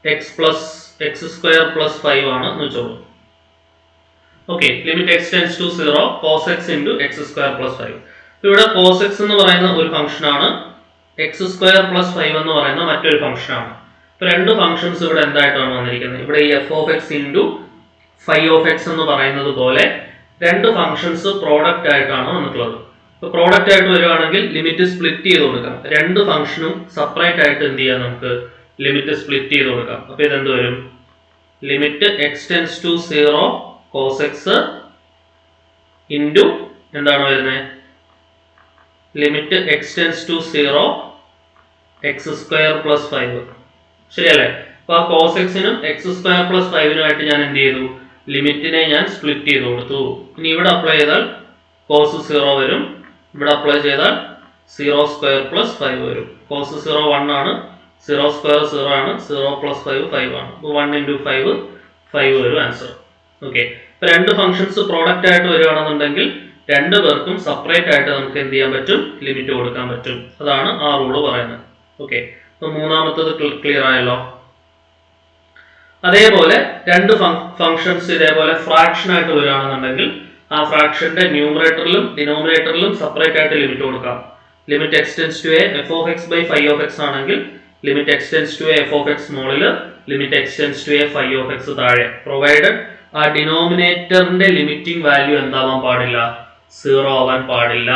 X plus X square plus 5 ആണ് എന്ന് വെച്ചോളൂ. Okay, limit X tends to 0 cos X into X square plus 5. ഇവിടെ കോസ് എക്സ് എന്ന് പറയുന്ന ഒരു ഫംഗ്ഷൻ ആണ്, എക്സ് സ്ക്വയർ പ്ലസ് 5 എന്ന് പറയുന്ന മറ്റൊരു ഫംഗ്ഷൻ ആണ്. ഇപ്പൊ രണ്ട് ഫംഗ്ഷൻസ് ഇവിടെ എന്തായിട്ടാണ് വന്നിരിക്കുന്നത്? ഇവിടെ ഈ f of X into phi of X എന്ന് പറയുന്നത് പോലെ രണ്ട് ഫംഗ്ഷൻസ് പ്രോഡക്റ്റ് ആയിട്ടാണ് വന്നിട്ടുള്ളത്. ഇപ്പൊ പ്രോഡക്റ്റ് ആയിട്ട് വരുവാണെങ്കിൽ ലിമിറ്റ് സ്പ്ലിറ്റ് ചെയ്ത് കൊടുക്കാം. രണ്ട് ഫംഗ്ഷനും സെപ്പറേറ്റ് ആയിട്ട് എന്ത് ചെയ്യാം? നമുക്ക് ലിമിറ്റ് സ്പ്ലിറ്റ് ചെയ്ത് കൊടുക്കാം. അപ്പൊ ഇതെന്ത് വരും? Limit X tends to 0 cos X into എന്താണ് വരുന്നത്? Limit X tends to 0 x square plus 5. ശരിയല്ലേ? അപ്പൊ ആ കോസ് എക്സിനും എക്സ് സ്ക്വയർ പ്ലസ് 5-നുമായിട്ട് ഞാൻ എന്ത് ചെയ്തു? ലിമിറ്റിനെ ഞാൻ സ്പ്ലിറ്റ് ചെയ്ത് കൊടുത്തു. ഇനി ഇവിടെ അപ്ലൈ ചെയ്താൽ കോസ് 0 വരും. ഇവിടെ അപ്ലൈ ചെയ്താൽ 0 സ്ക്വയർ പ്ലസ് 5 വരും. കോസ് 0 1 ആണ്, 0 സ്ക്വയർ 0 ആണ്, 0 പ്ലസ് 5 5 ആണ്. 1 ഇൻറ്റു 5 വരും ആൻസർ. ഓക്കെ, ഇപ്പൊ രണ്ട് ഫംഗ്ഷൻസ് പ്രോഡക്റ്റ് ആയിട്ട് വരികയാണെന്നുണ്ടെങ്കിൽ രണ്ടു പേർക്കും സെപ്പറേറ്റ് ആയിട്ട് നമുക്ക് എന്ത് ചെയ്യാൻ പറ്റും? ലിമിറ്റ് കൊടുക്കാൻ പറ്റും. അതാണ് ആ റൂള് പറയുന്നത്. ഓക്കെ, അപ്പൊ മൂന്നാമത്തത് ക്ലിയർ ആയല്ലോ. അതേപോലെ രണ്ട് ഫംഗ്ഷൻസ് ഇതേപോലെ ഫ്രാക്ഷൻ ആയിട്ട് വരികയാണെന്നുണ്ടെങ്കിൽ ആ ഫ്രാക്ഷന്റെ ന്യൂമറേറ്ററിലും ഡിനോമിനേറ്ററിലും സെപ്പറേറ്റ് ആയിട്ട് ലിമിറ്റ് കൊടുക്കാം. Limit X tends to A F of x by five of x ആണെങ്കിൽ limit X tends to A F of x മുകളില് limit X tends to a five of x താഴെ, പ്രൊവൈഡഡ് ആ ഡിനോമിനേറ്ററിന്റെ limiting value എന്താവാൻ പാടില്ല, zero ആവാൻ പാടില്ല.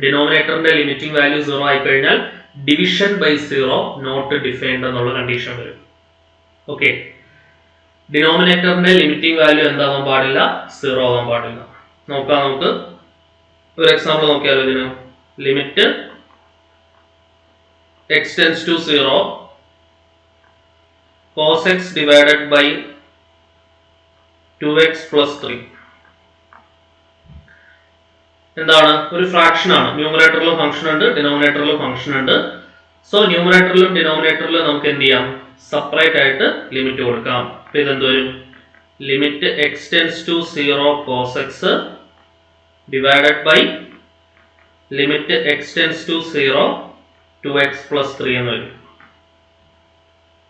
ഡിനോമിനേറ്ററിന്റെ limiting value zero ആയി കഴിഞ്ഞാൽ division by zero not defined എന്നുള്ള കണ്ടീഷൻ വരും. ഓക്കെ, ഡിനോമിനേറ്ററിന്റെ ലിമിറ്റിംഗ് വാല്യൂ എന്താവാൻ പാടില്ല, സീറോ ആവാൻ പാടില്ല. നോക്കാം, നമുക്ക് ഒരു എക്സാമ്പിൾ നോക്കിയാലോ ഇതിന്. Limit X tends to zero cos x divided by 2x plus 3. എന്താണ്, ഒരു ഫ്രാക്ഷൻ ആണ്. ന്യൂമറേറ്ററിലും ഫംഗ്ഷൻ ഉണ്ട്, ഡിനോമിനേറ്ററിലും ഫംഗ്ഷൻ ഉണ്ട്. സോ ന്യൂമറേറ്ററിലും ഡിനോമിനേറ്ററിലും നമുക്ക് എന്ത് ചെയ്യാം, സെപ്പറേറ്റ് ആയിട്ട് ലിമിറ്റ് കൊടുക്കാം. അപ്പൊ ഇതെന്ത് വരും, limit X tends to zero cos x divided by limit X tends to zero 2x plus 3 എന്ന് വരും.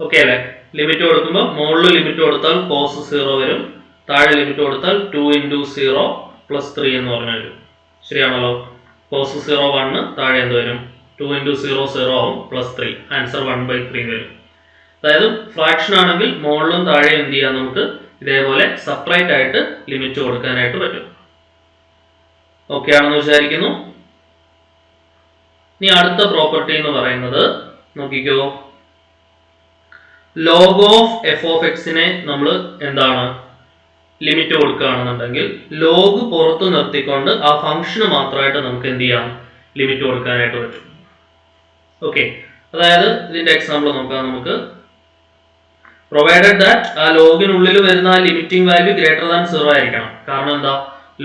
ഓക്കെ അല്ലേ? ലിമിറ്റ് കൊടുക്കുമ്പോൾ മുകളിൽ ലിമിറ്റ് കൊടുത്താൽ കോസ് 0 വരും, താഴെ ലിമിറ്റ് കൊടുത്താൽ 2 ഇൻറ്റു 0 പ്ലസ് 3 എന്ന് പറഞ്ഞു വരും. ശരിയാണല്ലോ? കോസ് 0 1, താഴെ എന്ത് വരും, 2 ഇൻറ്റു 0 0 ആവും, പ്ലസ് 3, ആൻസർ 1/3 വരും. അതായത് ഫ്രാക്ഷൻ ആണെങ്കിൽ മുകളിലും താഴെ എന്ത് ചെയ്യാം, നമുക്ക് ഇതേപോലെ സെപ്പറേറ്റ് ആയിട്ട് ലിമിറ്റ് കൊടുക്കാനായിട്ട് പറ്റും. ഓക്കെ ആണെന്ന് വിചാരിക്കുന്നു. ഇനി അടുത്ത പ്രോപ്പർട്ടി എന്ന് പറയുന്നത് നോക്കിക്കോ, ലോഗ് ഓഫ് എഫ് ഓഫ് എക്സിനെ നമ്മൾ എന്താണ് ലിമിറ്റ് കൊടുക്കുകയാണെന്നുണ്ടെങ്കിൽ ലോഗ് പുറത്ത് നിർത്തിക്കൊണ്ട് ആ ഫംഗ്ഷന് മാത്രമായിട്ട് നമുക്ക് എന്ത് ചെയ്യാം, ലിമിറ്റ് കൊടുക്കാനായിട്ട് പറ്റും. ഓക്കെ, അതായത് ഇതിന്റെ എക്സാമ്പിൾ നോക്കാം നമുക്ക്. പ്രൊവൈഡഡ് ദാറ്റ് ആ ലോഗിനുള്ളിൽ വരുന്ന ആ ലിമിറ്റിംഗ് വാല്യൂ ഗ്രേറ്റർ ദാൻ 0 ആയിരിക്കണം. കാരണം എന്താ,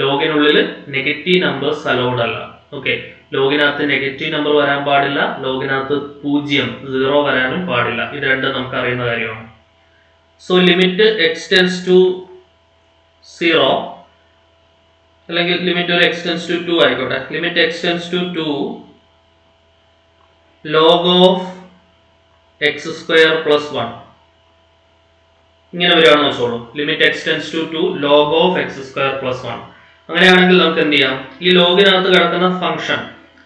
ലോഗിനുള്ളിൽ നെഗറ്റീവ് നമ്പേഴ്സ് അലൗഡ് അല്ല. ഓക്കെ, ലോഗിനകത്ത് നെഗറ്റീവ് നമ്പർ വരാൻ പാടില്ല, ലോഗിനകത്ത് 0 വരാനും പാടില്ല. ഇത് രണ്ടും നമുക്ക് അറിയുന്ന കാര്യമാണ്. So limit X tends to 0 അല്ലെങ്കിൽ ലിമിറ്റ് ഒരു എക്സ് ടെൻസ് ടു 2 ആയിക്കോട്ടെ. Limit X tends to 2 log of x square plus 1 ഇങ്ങനെ വരികയാണെന്ന് വെച്ചോളൂ. Limit X tends to 2 log of x square plus 1. അങ്ങനെയാണെങ്കിൽ നമുക്ക് എന്ത് ചെയ്യാം, ഈ ലോഗിനകത്ത് കിടക്കുന്ന ഫംഗ്ഷൻ,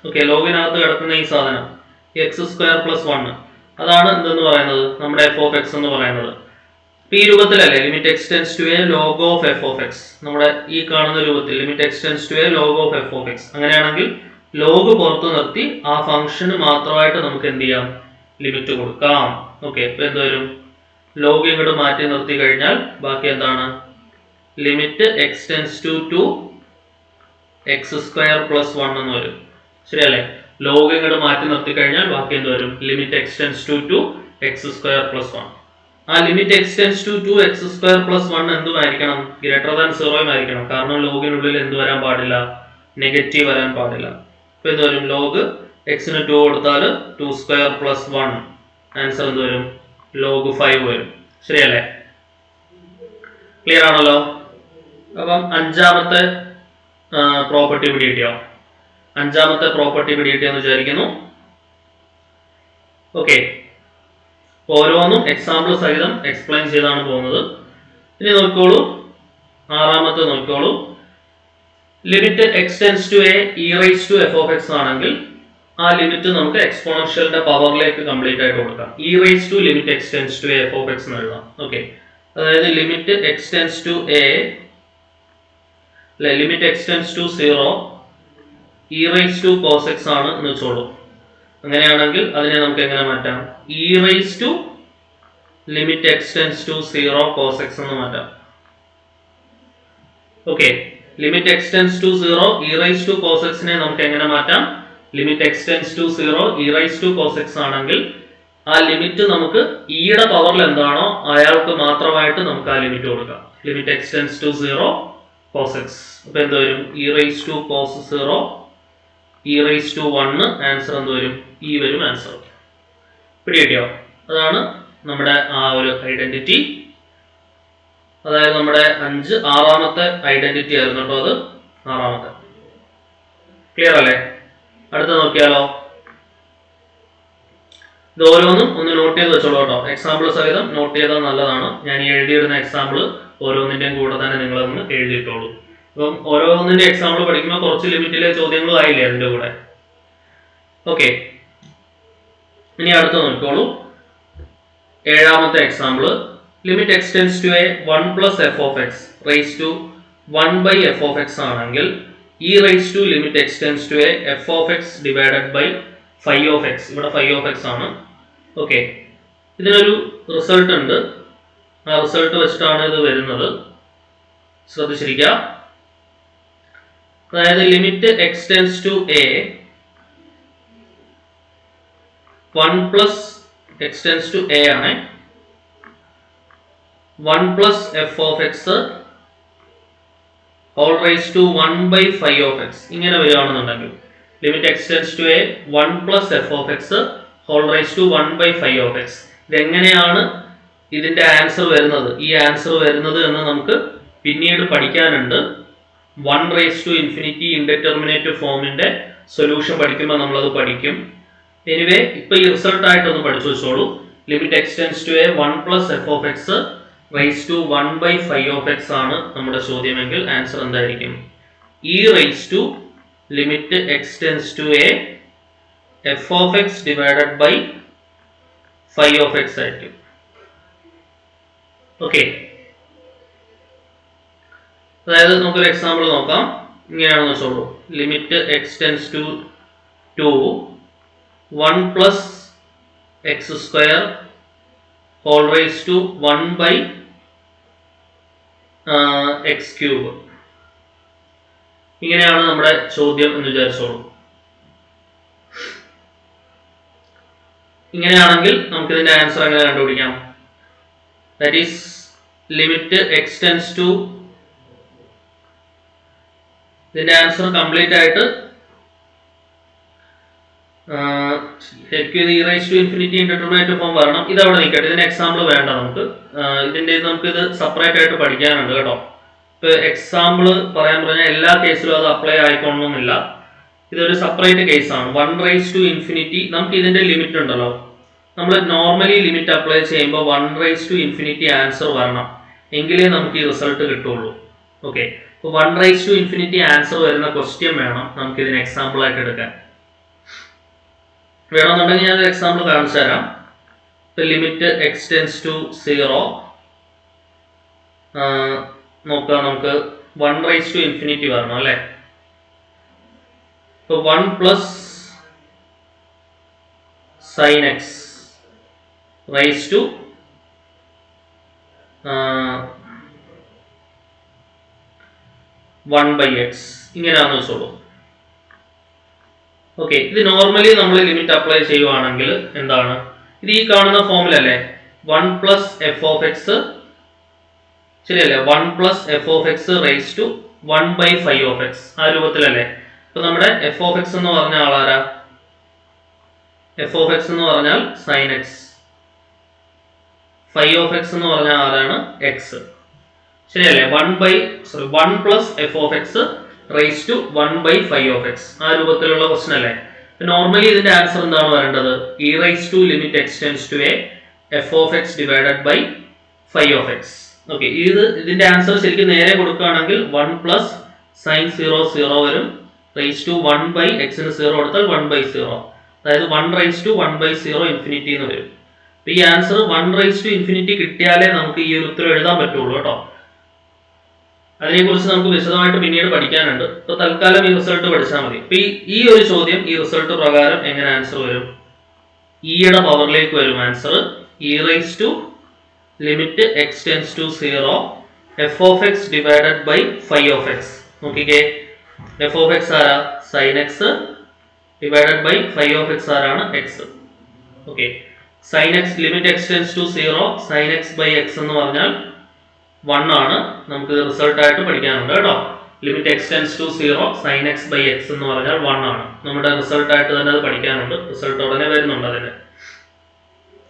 ഓക്കെ, ലോഗിനകത്ത് കിടക്കുന്ന ഈ സാധനം എക്സ് സ്ക്വയർ പ്ലസ് 1 അതാണ് എന്തെന്ന് പറയുന്നത്, നമ്മുടെ എഫ് ഓഫ് എക്സ് എന്ന് പറയുന്നത്. ഈ രൂപത്തിലല്ലേ, limit X tends to a log of f of x, നമ്മുടെ ഈ കാണുന്ന രൂപത്തിൽ limit X tends to a log of f of x. അങ്ങനെയാണെങ്കിൽ ലോഗ് പുറത്തു നിർത്തി ആ ഫംഗ്ഷന് മാത്രമായിട്ട് നമുക്ക് എന്ത് ചെയ്യാം, ലിമിറ്റ് കൊടുക്കാം. ഓക്കെ, ഇപ്പൊ എന്ത് വരും, ലോഗ് ഇങ്ങോട്ട് മാറ്റി നിർത്തി കഴിഞ്ഞാൽ ബാക്കി എന്താണ്, limit X tends to 2 x square plus 1 എന്ന് വരും. ശരിയല്ലേ? ലോഗ് ഇങ്ങോട്ട് മാറ്റി നിർത്തി കഴിഞ്ഞാൽ ബാക്കി എന്ത് വരും, limit X tends to 2 x square plus 1. ആ limit X tends to 2 x square plus 1 എന്തുമായിരിക്കണം, ഗ്രേറ്റർ ദാൻ 0 ആയിരിക്കണം. കാരണം ലോഗിനുള്ളിൽ എന്ത് വരാൻ പാടില്ല, നെഗറ്റീവ് വരാൻ പാടില്ല. അപ്പൊ എന്ത് വരും, ലോഗ് എക്സിന് 2 കൊടുത്താൽ 2 സ്ക്വയർ പ്ലസ് 1, ആൻസർ എന്ത് വരും, ലോഗ് 5 വരും. ശരിയല്ലേ? ക്ലിയർ ആണല്ലോ? അപ്പം അഞ്ചാമത്തെ പ്രോപ്പർട്ടി പിടികിട്ടിയോ? അഞ്ചാമത്തെ പ്രോപ്പർട്ടി പിടികിട്ടിയെന്ന് വിചാരിക്കുന്നു. ഓക്കെ, ഓരോന്നും എക്സാമ്പിൾ സഹിതം എക്സ്പ്ലെയിൻ ചെയ്താണ് പോകുന്നത്. ഇനി നോക്കിക്കോളൂ, ആറാമത്തെ നോക്കിക്കോളൂ. Limit X tends to a e raise to f of x ആണെങ്കിൽ ആ ലിമിറ്റ് നമുക്ക് എക്സ്പോണൻഷ്യലിന്റെ പവറിലേക്ക് കംപ്ലീറ്റ് ആയിട്ട് കൊടുക്കാം. E raise to limit X tends to A F of X എന്ന് എഴുതാം. ഓക്കെ, അതായത് limit X tends to a limit X tends to 0 e raise to cos x ആണ് എന്ന് വെച്ചോളൂ. അങ്ങനെയാണെങ്കിൽ അതിനെ നമുക്ക് എങ്ങനെ മാറ്റാം, e raise to limit X tends to 0 cos X എന്ന് മാറ്റാം. Okay, limit X tends to 0 e raise to cos എക്സിനെ നമുക്ക് എങ്ങനെ മാറ്റാം, limit X tends to 0 e raise to cos x ആണെങ്കിൽ ആ ലിമിറ്റ് നമുക്ക് ഇയുടെ പവറിൽ എന്താണോ അയാൾക്ക് മാത്രമായിട്ട് നമുക്ക് ആ ലിമിറ്റ് കൊടുക്കാം. Limit X tends to 0 cos x. അപ്പൊ എന്ത് വരും, e raise to cos 0 e raise to 1, answer എന്ത് വരും, ഇ വരും ആൻസർ. പിടികിട്ടിയോ? അതാണ് നമ്മുടെ ആ ഒരു ഐഡന്റിറ്റി. അതായത് നമ്മുടെ ആറാമത്തെ ഐഡന്റിറ്റി ആയിരുന്നു കേട്ടോ അത്, ആറാമത്തെ. ക്ലിയർ അല്ലേ? അടുത്ത നോക്കിയാലോ. ഇത് ഓരോന്നും ഒന്ന് നോട്ട് ചെയ്ത് വെച്ചോളൂ കേട്ടോ. എക്സാമ്പിൾ സഹിതം നോട്ട് ചെയ്താൽ നല്ലതാണ്. ഞാൻ ഈ എഴുതിയിടുന്ന എക്സാമ്പിൾ ഓരോന്നിൻ്റെയും കൂടെ തന്നെ നിങ്ങളൊന്ന് എഴുതിയിട്ടോളൂ. അപ്പം ഓരോന്നിൻ്റെ എക്സാമ്പിൾ പഠിക്കുമ്പോൾ കുറച്ച് ലിമിറ്റിലെ ചോദ്യങ്ങളും ആയില്ലേ അതിൻ്റെ കൂടെ. ഓക്കെ, ഇനി അടുത്ത് നോക്കിക്കോളൂ. ഏഴാമത്തെ example. Limit x tends to a 1 plus F of x raise to 1 by f of x ആണെങ്കിൽ e raise to limit x tends to A F of x divided by phi of x. ഇവിടെ phi of x ആണ്. Okay, ഇതിനൊരു result ഉണ്ട്. ആ result വെച്ചിട്ടാണ് ഇത് വരുന്നത്. ശ്രദ്ധിച്ചിരിക്കുക. അതായത് limit x tends to a 1 plus x tends to a ആണ് 1 plus F of x whole raise to 1 by phi of x. ഇങ്ങനെ വരികയാണെന്നുണ്ടെങ്കിൽ limit x tends to a 1 plus F of x whole raise to 1 by phi of x. ഇതെങ്ങനെയാണ് ഇതിന്റെ answer വരുന്നത്, ഈ answer വരുന്നത് എന്ന് നമുക്ക് പിന്നീട് പഠിക്കാനുണ്ട്. 1 റൈസ് ടു ഇൻഫിനിറ്റി ഇൻഡിറ്റർമിനേറ്റ് ഫോമിന്റെ സൊല്യൂഷൻ പഠിക്കുമ്പോൾ നമ്മളത് പഠിക്കും. എനിവേ ഇപ്പൊ ഈ റിസൾട്ട് ആയിട്ടൊന്ന് പഠിച്ചു വെച്ചോളൂ. Limit x tends to a 1 plus F of x raise to 1 by phi of x ആണ് നമ്മുടെ ചോദ്യമെങ്കിൽ ആൻസർ എന്തായിരിക്കും? E raise to limit x tends to A F of x divided by phi of x ആയിരിക്കും. Okay, അതായത് നമുക്കൊരു example നോക്കാം. ഇങ്ങനെയാണെന്ന് വെച്ചോളൂ. Limit x tends to 1 plus X square whole raise to 1 by x cube. ഇങ്ങനെയാണ് നമ്മുടെ ചോദ്യം എന്ന് വിചാരിച്ചോളൂ. ഇങ്ങനെയാണെങ്കിൽ നമുക്ക് ഇതിന്റെ ആൻസർ എങ്ങനെ കണ്ടുപിടിക്കാം? That is limit x tends to, ഇതിന്റെ ആൻസർ കംപ്ലീറ്റ് ആയിട്ട് ശരിക്കും ഇത് e raise to infinity indeterminate form വരണം. ഇത് അവിടെ നിൽക്കട്ടെ, ഇതിന്റെ എക്സാമ്പിൾ വേണ്ട നമുക്ക്. നമുക്ക് ഇത് സെപ്പറേറ്റ് ആയിട്ട് പഠിക്കാനുണ്ട് കേട്ടോ. ഇപ്പൊ എക്സാമ്പിൾ പറയാൻ പറഞ്ഞാൽ എല്ലാ കേസിലും അത് അപ്ലൈ ആയിക്കൊള്ളണമെന്നില്ല. ഇതൊരു സെപ്പറേറ്റ് കേസാണ്. 1 റൈസ് ടു ഇൻഫിനിറ്റി, നമുക്ക് ഇതിന്റെ ലിമിറ്റ് ഉണ്ടല്ലോ. നമ്മൾ നോർമലി ലിമിറ്റ് അപ്ലൈ ചെയ്യുമ്പോൾ 1 റൈസ് ടു ഇൻഫിനിറ്റി ആൻസർ വരണം, എങ്കിലേ നമുക്ക് ഈ റിസൾട്ട് കിട്ടുള്ളൂ. ഓക്കെ, അപ്പോൾ 1 റൈസ് ടു ഇൻഫിനിറ്റി ആൻസർ വരുന്ന ക്വസ്റ്റ്യൻ വേണം നമുക്ക് ഇതിന് എക്സാമ്പിൾ ആയിട്ട് എടുക്കാൻ. വേണമെന്നുണ്ടെങ്കിൽ ഞാൻ എക്സാമ്പിൾ കാണിച്ചു തരാം. ലിമിറ്റ് എക്സ്റ്റെൻസ് ടു 0 നോക്കാം. നമുക്ക് 1 റൈസ് ടു ഇൻഫിനിറ്റി വരണം അല്ലേ. ഇപ്പോൾ 1 plus sine x raise to 1 by x ഇങ്ങനെയാണെന്ന് വെച്ചോളൂ. ഓക്കെ, ഇത് നോർമലി നമ്മൾ ലിമിറ്റ് അപ്ലൈ ചെയ്യുവാണെങ്കിൽ എന്താണ്, ഇത് ഈ കാണുന്ന ഫോമിലല്ലേ 1 പ്ലസ് എഫ് ഓഫ് എക്സ്, ശരിയല്ലേ? 1 plus F of x raise to 1 by phi of x, ആ രൂപത്തിലല്ലേ. ഇപ്പൊ നമ്മുടെ എഫ് ഓഫ് എക്സ് എന്ന് പറഞ്ഞ ആളാരാ? എഫ് ഓഫ് എക്സ് എന്ന് പറഞ്ഞാൽ sine x, phi of X എന്ന് പറഞ്ഞാൽ ആരാണ്? എക്സ്, ശരിയല്ലേ? 1 plus F of x raise to 1 by phi of x, ആ രൂപത്തിലുള്ള ക്വസ്റ്റൻ അല്ലേ. നോർമലി ഇതിന്റെ ആൻസർ എന്താണ് വരേണ്ടത്? E raise to limit x tends to A F of x divided by phi of x. Okay, ഇതിന്റെ ആൻസർ ശരിക്കും നേരെ കൊടുക്കുകയാണെങ്കിൽ 1 പ്ലസ് സൈൻ 0 വരും, റൈസ് ടു 1 ബൈ എക്സിന് 0 കൊടുത്താൽ 1 ബൈ 0, അതായത് 1 റൈസ് ടു 1 ബൈ 0 ഇൻഫിനിറ്റി എന്ന് വരും. അപ്പൊ ഈ ആൻസർ 1 റൈസ് ടു ഇൻഫിനിറ്റി കിട്ടിയാലേ നമുക്ക് ഈ ഒരു ഉത്തരം എഴുതാൻ പറ്റുള്ളൂ കേട്ടോ. അതിനെക്കുറിച്ച് നമുക്ക് വിശദമായിട്ട് പിന്നീട് പഠിക്കാനുണ്ട്. ഇപ്പൊ തൽക്കാലം ഈ റിസൾട്ട് പഠിച്ചാൽ മതി. ഇപ്പൊ ഈ ഒരു ചോദ്യം ഈ റിസൾട്ട് പ്രകാരം എങ്ങനെ ആൻസർ വരും? ഇയുടെ പവറിലേക്ക് വരും answer. E raise to limit x tends to 0 f of x divided by phi of x. നോക്കിക്കേ, എഫ് ഓഫ് എക്സ് ആരാ? Sine x divided by phi of x ആരാണ്? X. Okay, sine x limit x tends to 0 sine x by x എന്ന് പറഞ്ഞാൽ 1 ആണ്. നമുക്ക് result ആയിട്ട് പഠിക്കാനുണ്ട് കേട്ടോ. Limit x tends to 0 sine x by x എന്ന് പറഞ്ഞാൽ 1 ആണ്. നമ്മുടെ റിസൾട്ട് ആയിട്ട് തന്നെ അത് പഠിക്കാനുണ്ട്. റിസൾട്ട് ഉടനെ വരുന്നുണ്ട് അതിന്.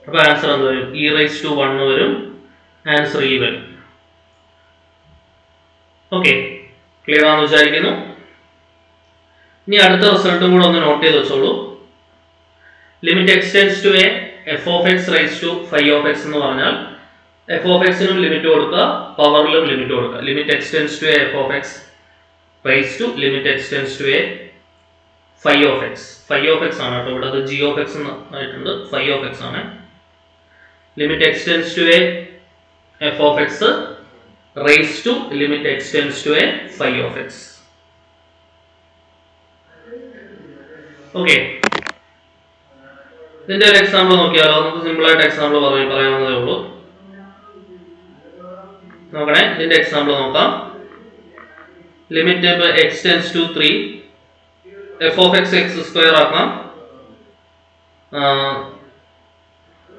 അപ്പൊ ആൻസർ എന്ത് വരും? ഇ റൈസ് ടു 1 വരും, ആൻസർ ഇ വരും. ഓക്കെ, ക്ലിയർ ആണെന്ന് വിചാരിക്കുന്നു. ഇനി അടുത്ത റിസൾട്ടും കൂടെ ഒന്ന് നോട്ട് ചെയ്ത് വെച്ചോളൂ. Limit x tends to A F of x raise to phi of X എന്ന് പറഞ്ഞാൽ എഫ് ഓഫ് എക്സിനും ലിമിറ്റ് കൊടുക്കുക, പവറിലും ലിമിറ്റ് കൊടുക്കുക. Limit x tends to A F of x raise to limit x tends to A phi of x. Phi of x ആണ് കേട്ടോ, ഇവിടെ അത് ജി ഓഫ് എക്സ് ആയിട്ടുണ്ട്, ഫൈ ഓഫ് എക്സ് ആണ്. Limit x tends to A F of x raise to limit x tends to A phi of x. Okay, ഇതിന്റെ ഒരു example നോക്കിയാലോ? നമുക്ക് സിമ്പിൾ ആയിട്ട് എക്സാമ്പിൾ പറയാവുന്നതേ ഉള്ളൂ. നോക്കണേ, ഇതിന്റെ എക്സാമ്പിൾ നോക്കാം. Limit X tends to 3 f of x x square ആക്കാം.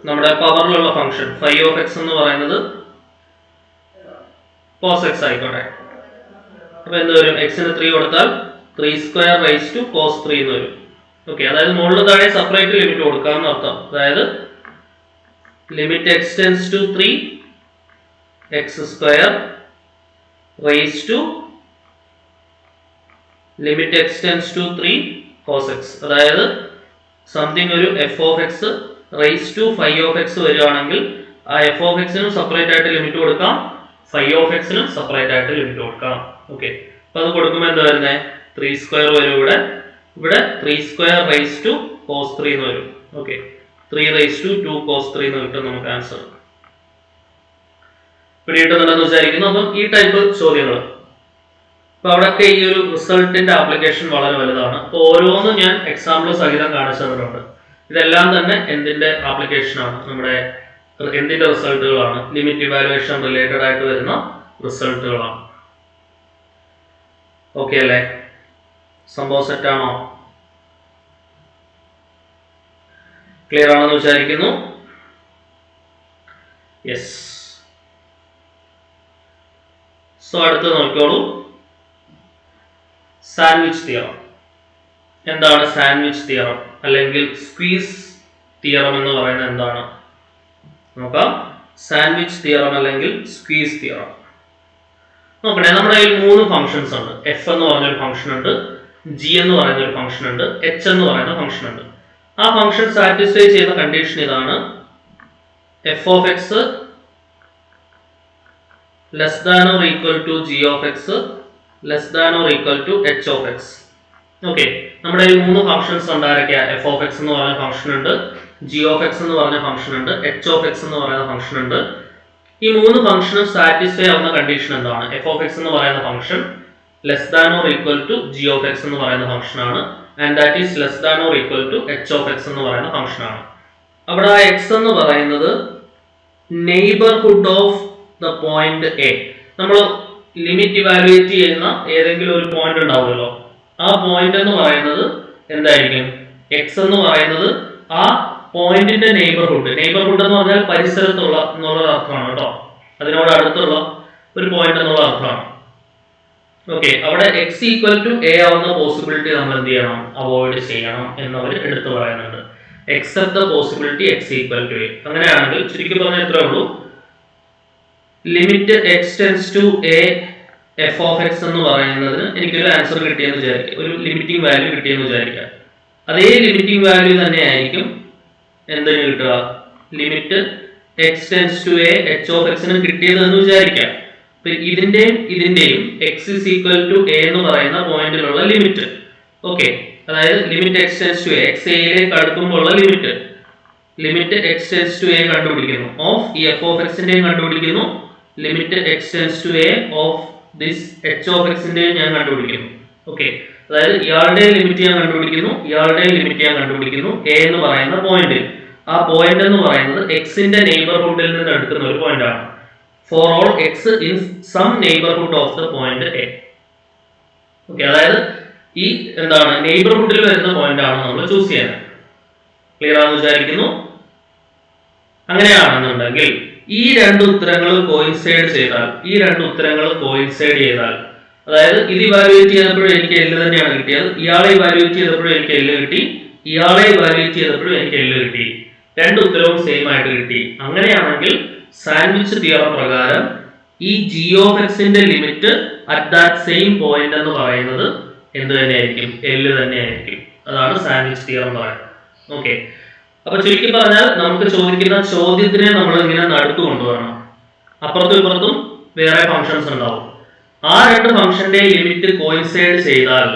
നമ്മുടെ പവറിലുള്ള ഫംഗ്ഷൻ ഫൈ ഓഫ് എക്സ് എന്ന് പറയുന്നത് കോസ് എക്സ് ആയിക്കോട്ടെ. അപ്പൊ എന്ത് വരും? എക്സിന് 3 കൊടുത്താൽ 3 സ്ക്വയർ റൈസ് ടു കോസ് 3 എന്ന് വരും. ഓക്കെ, അതായത് മുകളിൽ താഴെ സെപ്പറേറ്റ് ലിമിറ്റ് കൊടുക്കാം എന്നർത്ഥം. അതായത് limit X tends to 3 X square raise to limit X tends to 3 cos x. അതായത് സംതിങ് ഒരു f of x raise to phi of x വരികയാണെങ്കിൽ ആ എഫ് ഓഫ് എക്സിനും സെപ്പറേറ്റ് ആയിട്ട് ലിമിറ്റ് കൊടുക്കാം, ഫൈ ഓഫ് എക്സിനും സെപ്പറേറ്റ് ആയിട്ട് ലിമിറ്റ് കൊടുക്കാം. ഓക്കെ, അപ്പൊ അത് കൊടുക്കുമ്പോൾ എന്താ വരുന്നത്? 3 സ്ക്വയർ വരും ഇവിടെ. ഇവിടെ 3 സ്ക്വയർ റൈസ് ടു കോസ് 3 എന്ന് വരും. ഓക്കെ, 3 റൈസ് ടു 2 കോസ് 3 എന്ന് കിട്ടും നമുക്ക് ആൻസർ. പിടിയിട്ടുണ്ടെന്ന് വിചാരിക്കുന്നു. അപ്പം ഈ ടൈപ്പ് ചോദ്യങ്ങൾ അപ്പൊ അവിടെയൊക്കെ ഈ ഒരു റിസൾട്ടിന്റെ ആപ്ലിക്കേഷൻ വളരെ വലുതാണ്. അപ്പൊ ഓരോന്നും ഞാൻ എക്സാമ്പിൾ സഹിതം കാണിച്ചു തന്നിട്ടുണ്ട്. ഇതെല്ലാം തന്നെ എന്തിന്റെ ആപ്ലിക്കേഷൻ ആണ്? നമ്മുടെ എന്തിന്റെ റിസൾട്ടുകളാണ്? ലിമിറ്റ് ഇവാലുവേഷൻ റിലേറ്റഡ് ആയിട്ട് വരുന്ന റിസൾട്ടുകളാണ്. ഓക്കെ അല്ലേ? സംഭവം സെറ്റാണോ? ക്ലിയർ ആണെന്ന് വിചാരിക്കുന്നു. യെസ്. സോ അടുത്ത് നോക്കിക്കോളൂ, സാൻഡ്വിച്ച് തിയറം. എന്താണ് സാൻഡ്വിച്ച് തിയറം അല്ലെങ്കിൽ സ്ക്വീസ് തിയറം എന്ന് പറയുന്നത് എന്താണ് നോക്കാം. സാൻഡ്വിച്ച് തിയറം അല്ലെങ്കിൽ സ്ക്വീസ് തിയറം നോക്കണേ. നമ്മുടെ കയ്യിൽ 3 ഫംഗ്ഷൻസ് ഉണ്ട്. എഫ് എന്ന് പറഞ്ഞൊരു ഫംഗ്ഷൻ ഉണ്ട്, ജി എന്ന് പറയുന്ന ഒരു ഫംഗ്ഷൻ ഉണ്ട്, എച്ച് എന്ന് പറയുന്ന ഫംഗ്ഷൻ ഉണ്ട്. ആ ഫംഗ്ഷൻ സാറ്റിസ്ഫൈ ചെയ്യുന്ന കണ്ടീഷൻ ഇതാണ്: f of x less than or equal to g of x less than or equal to h of x. Okay, നമ്മുടെ ഈ 3 ഫംഗ്ഷൻസ് ഉണ്ടായിരിക്കുക. എഫ് ഓഫ് എക്സ് എന്ന് പറയുന്ന ഫംഗ്ഷൻ ഉണ്ട്, ജി ഓഫ് എക്സ് എന്ന് പറഞ്ഞ ഫംഗ്ഷൻ ഉണ്ട്, എച്ച് ഓഫ് എക്സ് എന്ന് പറയുന്ന ഫംഗ്ഷൻ ഉണ്ട്. ഈ 3 ഫംഗ്ഷനും സാറ്റിസ്ഫൈ ആവുന്ന കണ്ടീഷൻ എന്താണ്? എഫ് ഓഫ് എക്സ് എന്ന് പറയുന്ന function less than or equal to g of X എന്ന് പറയുന്ന ഫംഗ്ഷൻ ആണ്, and that is less than or equal to h of X എന്ന് പറയുന്ന ഫംഗ്ഷൻ ആണ്. അവിടെ ആ എക്സ് എന്ന് പറയുന്നത് neighbourhood of the point a. നമ്മൾ ലിമിറ്റ് ഇവാലുവേറ്റ് ചെയ്യുന്ന ഏതെങ്കിലും ഒരു പോയിന്റ് ഉണ്ടാവുമല്ലോ, ആ പോയിന്റ് എന്ന് പറയുന്നത് എന്തായിരിക്കും? എക്സ് എന്ന് പറയുന്നത് ആ പോയിന്റിന്റെ നെയ്ബർഹുഡ്. നെയ്ബർഹുഡ് എന്ന് പറഞ്ഞാൽ പരിസരത്തുള്ള എന്നുള്ള അർത്ഥമാണ് കേട്ടോ, അതിനോട് അടുത്തുള്ള ഒരു പോയിന്റ് എന്നുള്ള അർത്ഥമാണ്. ഓക്കെ, അവിടെ എക്സ് ഈക്വൽ ടു എ ആവുന്ന പോസിബിലിറ്റി നമ്മൾ എന്ത് ചെയ്യണം? അവോയ്ഡ് ചെയ്യണം എന്നവർ എടുത്തു പറയുന്നുണ്ട്. Except the possibility x equal to a. അങ്ങനെയാണെങ്കിൽ ചുരുക്കി പറഞ്ഞാൽ എത്രയേ ഉള്ളൂ, limit X tends to A F of X എന്ന് പറയുന്നതിന് എനിക്കൊരു ആൻസർ കിട്ടിയെന്ന് വിചാരിക്കുക, ഒരു ലിമിറ്റിംഗ് വാല്യൂ കിട്ടിയെന്ന് വിചാരിക്കുക. അതേ ലിമിറ്റിംഗ് വാല്യൂ തന്നെ ആയിരിക്കും എന്തിനു കിട്ടുക? Limit X tends to a h of എക്സിന് കിട്ടിയത് എന്ന് വിചാരിക്കാം. ഇതിന്റെയും x is equal to a എന്ന് പറയുന്ന പോയിന്റിലുള്ള ലിമിറ്റ്. ഓക്കെ, അതായത് limit X tends to a x എയിലേക്ക് അടുക്കുമ്പോൾ ഉള്ള limit X tends to a കണ്ടുപിടിക്കുന്നു, ഓഫ് ഈ എഫ് ഓഫ് എക്സിന്റെയും കണ്ടുപിടിക്കുന്നു, limit X tends to a of this h of എക്സിന്റെയും ഞാൻ കണ്ടുപിടിക്കുന്നു. ഓക്കെ, അതായത് ഇയാളുടെ ലിമിറ്റ് ഞാൻ കണ്ടുപിടിക്കുന്നു, ഇയാളുടെ ലിമിറ്റ് ഞാൻ കണ്ടുപിടിക്കുന്നു, എ എന്ന് പറയുന്ന പോയിന്റ്. ആ പോയിന്റ് എന്ന് പറയുന്നത് എക്സിന്റെ നെയ്ബർഹുഡിൽ നിന്ന് എടുക്കുന്ന ഒരു പോയിന്റ് ആണ്. For all x in some neighbourhood of the point a. Okay, അതായത് ഈ എന്താണ് നെയ്ബർഹുഡിൽ വരുന്ന പോയിന്റ് ആണ് നമ്മൾ ചൂസ് ചെയ്യുന്നത്. ക്ലിയർ ആണെന്ന് വിചാരിക്കുന്നു. അങ്ങനെയാണെന്നുണ്ടെങ്കിൽ ഈ 2 ഉത്തരങ്ങൾ കോയിൻസൈഡ് ചെയ്താൽ, അതായത് ഇത് ഇവാലുവേറ്റ് ചെയ്തപ്പോഴും എനിക്ക് എല്ല് തന്നെയാണ് കിട്ടിയത്, ഇയാളെ ഇവാലുവേറ്റ് ചെയ്തപ്പോഴും എനിക്ക് എല്ല് കിട്ടി, ഇയാളെ ഇവാലുവേറ്റ് ചെയ്തപ്പോഴും എനിക്ക് എല്ല് കിട്ടി, 2 ഉത്തരവും സെയിം ആയിട്ട് കിട്ടി. അങ്ങനെയാണെങ്കിൽ സാൻഡ്വിച്ച് തിയറം പ്രകാരം ഈ ജി ഓഫ് എക്സിന്റെ limit at that same point എന്ന് പറയുന്നത് എന്ത് തന്നെയായിരിക്കും? എല്ല് തന്നെയായിരിക്കും. അതാണ് സാൻഡ്വിച്ച് തിയറം പറയുന്നത്. ഓക്കെ, അപ്പൊ ചുരുക്കി പറഞ്ഞാൽ നമുക്ക് ചോദിക്കുന്ന ചോദ്യത്തിനെ നമ്മൾ ഇങ്ങനെ നടുക്ക് കൊണ്ടുവരണം. അപ്പുറത്തും ഇപ്പുറത്തും വേറെ ഫംഗ്ഷൻസ് ഉണ്ടാവും. ആ രണ്ട് ഫംഗ്ഷന്റെ ലിമിറ്റ് കോയിൻസൈഡ് ചെയ്താൽ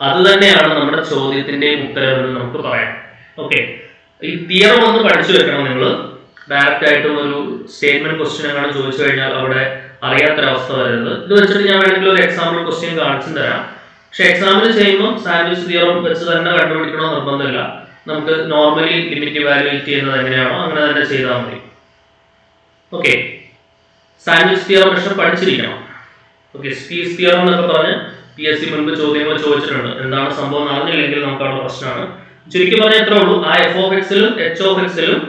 അത് തന്നെയാണ് നമ്മുടെ ചോദ്യത്തിന്റെയും ഉത്തരം എന്ന് നമുക്ക് പറയാം. ഓക്കെ, ഈ തിയറം ഒന്ന് പഠിച്ചു വെക്കണം. നിങ്ങൾ ഡയറക്റ്റ് ആയിട്ട് ഒരു സ്റ്റേറ്റ്മെന്റ് ക്വസ്റ്റ്യൻ എങ്ങനെ ചോദിച്ചു കഴിഞ്ഞാൽ അവിടെ അറിയാത്തൊരവസ്ഥ വരരുത്. ഇത് വെച്ചിട്ട് ഞാൻ വേണമെങ്കിൽ ഒരു എക്സാമ്പിൾ ക്വസ്റ്റ്യൻ കാണിച്ചു തരാം. പക്ഷെ എക്സാമ്പിൾ ചെയ്യുമ്പോൾ സാൻഡ്വിച്ച് തിയറം വെച്ച് തന്നെ കണ്ടുപിടിക്കണോ നിർബന്ധമില്ല. നമുക്ക് നോർമലി ലിമിറ്റ് വാല്യൂറ്റ് ചെയ്യുന്നത് എങ്ങനെയാണോ അങ്ങനെ തന്നെ ചെയ്താൽ മതി. ഓക്കെ, സാൻഡ്വിച്ച് തിയറം പക്ഷെ പഠിച്ചിരിക്കണം. ഓക്കെ, സ്പീസ് തിയറം എന്നൊക്കെ പറഞ്ഞ് PSC മുൻപ് ചോദ്യങ്ങൾ ചോദിച്ചിട്ടുണ്ട്. എന്താണ് സംഭവം എന്ന് അറിഞ്ഞില്ലെങ്കിൽ നമുക്കവിടെ പ്രശ്നമാണ്. ചുരുക്കി പറഞ്ഞാൽ എത്ര ഉള്ളൂ, ആ f(x)ലും h(x)ലും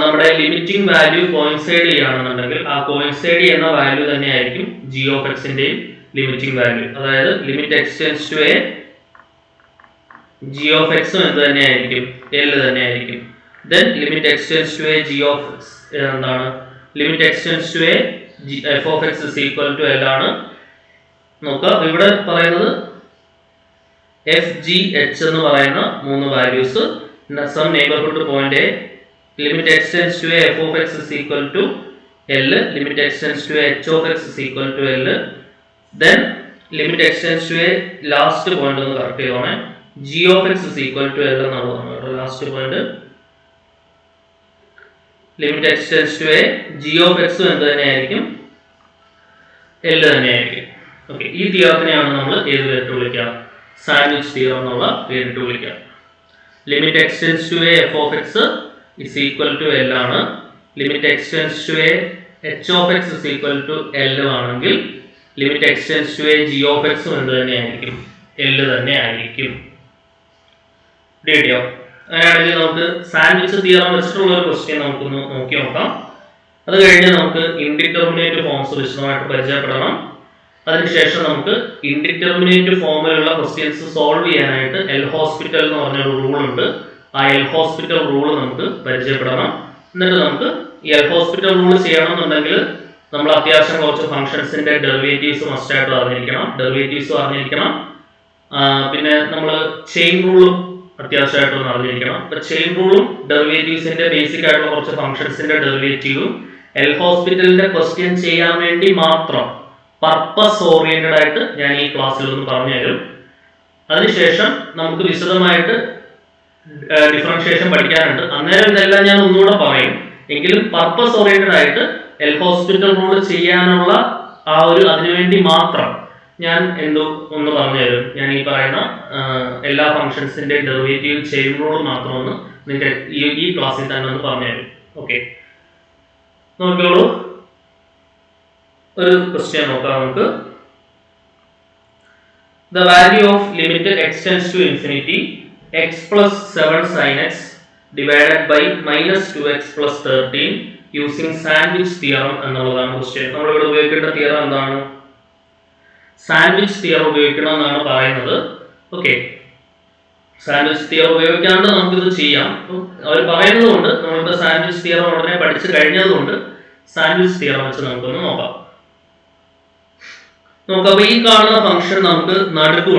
നമ്മുടെ ലിമിറ്റിംഗ് വാല്യൂ കോയിൻസൈഡ് ചെയ്യുകയാണെന്നുണ്ടെങ്കിൽ ആ കോയിൻസൈഡ് ചെയ്യുന്ന വാല്യൂ തന്നെയായിരിക്കും g(x)ന്റെയും ലിമിറ്റിംഗ് വാല്യൂ. അതായത് limit x tends to a g(x) എന്ത് തന്നെയായിരിക്കും, L തന്നെയായിരിക്കും. Then limit x tends to a g(x) എന്താണ്, limit x tends to a f(x) = L ആണ്. നോക്കുക, ഇവിടെ പറയുന്നത് f, g, h എന്ന് പറയുന്ന മൂന്ന് values some neighbourhood point a, limit x tends to a f(x) = L, limit x tends to a h(x) = L, then limit x tends to a last point ഒന്ന് correct ചെയ്യണേ, g(x) = L എന്നുള്ളതാണ് last point. Limit x tends to a g(x) എന്ത് തന്നെയായിരിക്കും, L തന്നെയായിരിക്കും. Okay, ഈ തിയറത്തിനെയാണ് നമ്മൾ ഏത് പേരിട്ട് വിളിക്കുക, സാൻഡ്വിച്ച് തിയറം എന്നുള്ള പേരിട്ട് വിളിക്കുക. Limit x tends to a f(x) = L ആണ്. Limit x tends to a h(x) = L ആണെങ്കിൽ limit x tends to a g(x) എന്ത് തന്നെയായിരിക്കും, L തന്നെ ആയിരിക്കും. കിട്ടിയോ? അങ്ങനെയാണെങ്കിൽ നമുക്ക് സാൻഡ്വിച്ച് തിയറം വെച്ചിട്ടുള്ള ഒരു ക്വസ്റ്റ്യൻ നമുക്കൊന്ന് നോക്കി നോക്കാം. അത് കഴിഞ്ഞ് നമുക്ക് ഇൻഡിറ്റർമിനേറ്റ് ഫോംസ് വിശദമായിട്ട് പരിചയപ്പെടണം. അതിനുശേഷം നമുക്ക് ഇൻഡിറ്റർമിനേറ്റ് ഫോമിലുള്ള ക്വസ്റ്റ്യൻസ് സോൾവ് ചെയ്യാനായിട്ട് എൽ ഹോസ്പിറ്റൽ എന്ന് പറഞ്ഞൊരു റൂൾ ഉണ്ട്. ആ എൽ ഹോസ്പിറ്റൽ റൂൾ നമുക്ക് പരിചയപ്പെടണം. എന്നിട്ട് നമുക്ക് ഈ എൽ ഹോസ്പിറ്റൽ റൂൾ ചെയ്യണമെന്നുണ്ടെങ്കിൽ നമ്മൾ അത്യാവശ്യം കുറച്ച് ഫംഗ്ഷൻസിന്റെ ഡെറിവേറ്റീവ്സ് മസ്റ്റായിട്ട് അറിഞ്ഞിരിക്കണം. പിന്നെ നമ്മൾ ചെയിൻ റൂളും അത്യാവശ്യമായിട്ടൊന്ന് അറിഞ്ഞിരിക്കണം. ഇപ്പൊ ചെയിൻ റൂളും ഡെറിവേറ്റീവ്സിന്റെ ബേസിക് ആയിട്ടുള്ള കുറച്ച് ഫംഗ്ഷൻസിന്റെ ഡെറിവേറ്റീവും എൽ ഹോസ്പിറ്റലിന്റെ ക്വസ്റ്റ്യൻ ചെയ്യാൻ വേണ്ടി മാത്രം പർപ്പസ് ഓറിയന്റഡ് ആയിട്ട് ഞാൻ ഈ ക്ലാസ്സിൽ ഒന്ന് പറഞ്ഞു തരും. അതിനുശേഷം നമുക്ക് വിശദമായിട്ട് ഡിഫറൻഷിയേഷൻ പഠിക്കാനുണ്ട്. അന്നേരം ഇതെല്ലാം ഞാൻ ഒന്നുകൂടെ പറയും. എങ്കിലും പർപ്പസ് ഓറിയന്റഡ് ആയിട്ട് എൽ ഹോസ്പിറ്റൽ റൂൾ ചെയ്യാനുള്ള ആ ഒരു അതിനുവേണ്ടി മാത്രം ഞാൻ എന്തോ ഒന്ന് പറഞ്ഞു തരും. ഞാൻ ഈ പറയുന്ന എല്ലാ ഫംഗ്ഷൻസിന്റെ ഡെറിവേറ്റീവ് ചെയിൻ റൂൾ മാത്രം ഒന്ന് നിങ്ങൾക്ക് ഈ ക്ലാസ്സിൽ തന്നെ ഒന്ന് പറഞ്ഞു തരും. ഓക്കെ, നോക്കിയോളൂ. ഒരു ക്വസ്റ്റ്യൻ നോക്കാം നമുക്ക്. The value of limit x tends to infinity x plus 7 sin x divided by minus 2x plus 13 using sandwich theorem എന്നുള്ളതാണ് ക്വസ്റ്റ്യൻ. നമ്മളിവിടെ ഉപയോഗിക്കേണ്ട തിയറം എന്താണ്, സാൻഡ്വിച്ച് തിയറം ഉപയോഗിക്കണം എന്നാണ് പറയുന്നത്. ഓക്കെ, സാൻഡ്വിച്ച് തിയറം ഉപയോഗിക്കാണ്ട് നമുക്കിത് ചെയ്യാം. അവർ പറയുന്നത് കൊണ്ട് നമ്മളിപ്പോൾ സാൻഡ്വിച്ച് തിയറം ഉടനെ പഠിച്ചു കഴിഞ്ഞതുകൊണ്ട് സാൻഡ്വിച്ച് തിയറം വെച്ച് നമുക്കൊന്ന് നോക്കാം. അപ്പൊ ഈ കാണുന്ന ഫംഗ്ഷൻ നമുക്ക് നടുക്ക്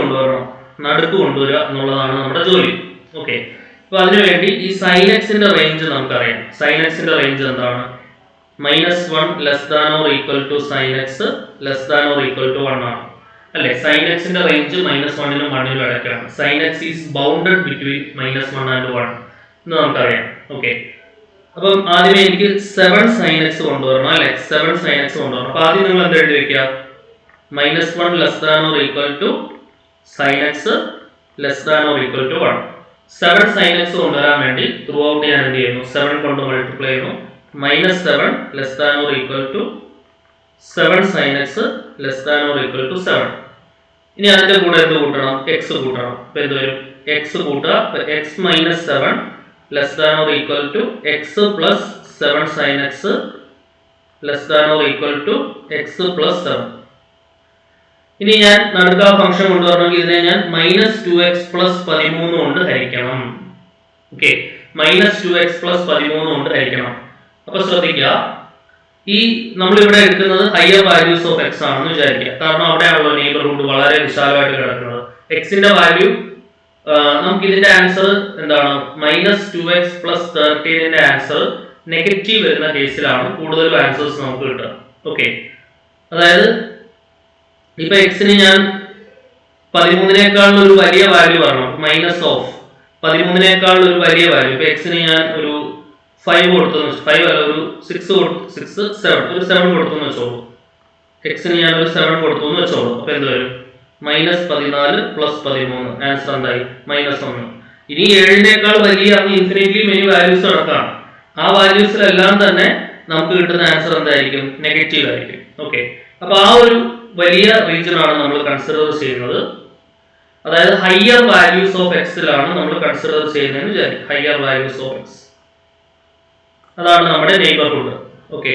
കൊണ്ടുവരിക എന്നുള്ളതാണ് നമ്മുടെ ജോലി. ഓക്കെ, അപ്പൊ അതിനുവേണ്ടി ഈ sin x-ന്റെ റേഞ്ച് നമുക്കറിയാം. sin x-ന്റെ റേഞ്ച് എന്താണ്, -1 ≤ sin x ≤ 1 ആണ് അല്ലെ. sin x-ന്റെ റേഞ്ച് -1 നും 1 നും ഇടയ്ക്കാണ്. sin x is bounded between -1 and 1 എന്ന് നമുക്കറിയാം. ഓക്കെ, അപ്പം ആദ്യമേ എനിക്ക് 7 sin x കൊണ്ടുവരണം അല്ലെ. 7 sin x കൊണ്ടുവരണം. അപ്പൊ ആദ്യം നിങ്ങൾ എന്ത് എഴുതി വെക്കുക, -1 < sin x < 1. 7 sin x കൊണ്ടുവരാൻ വേണ്ടി ത്രൂ ഔട്ട് ഞാൻ എന്ത് ചെയ്യുന്നു, 7 കൊണ്ട് മൾട്ടിപ്ലൈ ചെയ്യുന്നു. -7 < 7 sin x < 7. ഇനി അതിന്റെ കൂടെ എന്ത് കൂട്ടണം, x കൂട്ടണം. അപ്പൊ എന്ത് വരും, x കൂട്ടുക. x - 7 < x plus 7 sin x < x plus 7. ഇനി ഞാൻ നടുക്ക ഫംഗ്ഷൻ കൊണ്ടുവരണമെങ്കിൽ ഇതിനെ ഞാൻ -2x + 13 കൊണ്ട് ഹരിക്കണം. ഓക്കെ, -2x + 13 കൊണ്ട് ഹരിക്കണം. അപ്പൊ ശ്രദ്ധിക്കുക, ഈ നമ്മളിവിടെ എടുക്കുന്നത് ഹയർ വാല്യൂസ് ഓഫ് x ആണെന്ന് വിചാരിക്കുക. കാരണം അവിടെയാണല്ലോ നെയ്ബർഹുഡ് വളരെ വിശാലമായിട്ട് കിടക്കുന്നത്. എക്സിന്റെ വാല്യൂ നമുക്ക് ഇതിന്റെ ആൻസർ എന്താണ്? -2x+13ന്റെ ആൻസർ നെഗറ്റീവ് വരുന്ന കേസിലാണ് കൂടുതൽ ആൻസേഴ്സ് നമുക്ക് കിട്ടുക. ഓക്കെ, അതായത് ഇപ്പൊ എക്സിന് ഞാൻ 13നേക്കാൾ ഒരു വലിയ വാല്യൂ പറഞ്ഞു, -13നേക്കാൾ ഒരു വലിയ വാല്യൂ. ഇപ്പൊ എക്സിന് ഞാൻ ഒരു 5 കൊടുത്തു, 5 അല്ല ഒരു 7 കൊടുത്തു എന്ന് വെച്ചോളൂ. എക്സിന് ഞാൻ ഒരു 7 കൊടുത്തു എന്ന് വെച്ചോളൂ. അപ്പൊ എന്ത് വരും? -14 + 13, ആൻസർ എന്തായി? -1. ഇനി 7നേക്കാൾ വലിയ ഇൻഫിനിറ്റ്ലി മെനി വാല്യൂസ് നടക്കാം. ആ വാല്യൂസിലെല്ലാം തന്നെ നമുക്ക് കിട്ടുന്ന ആൻസർ എന്തായിരിക്കും? നെഗറ്റീവ് ആയിരിക്കും. ഓക്കെ, അപ്പൊ ആ ഒരു വലിയ റീജിയൻ ആണ് നമ്മൾ കൺസിഡർ ചെയ്യുന്നത്. അതായത് ഹയർ വാല്യൂസ് ഓഫ് എക്സിലാണ് നമ്മൾ കൺസിഡർ ചെയ്യുന്നതെന്ന് വിചാരിക്കും. ഹയർ വാല്യൂസ് ഓഫ് എക്സ്, അതാണ് നമ്മുടെ നെയ്ബർഹുഡ്. ഓക്കെ,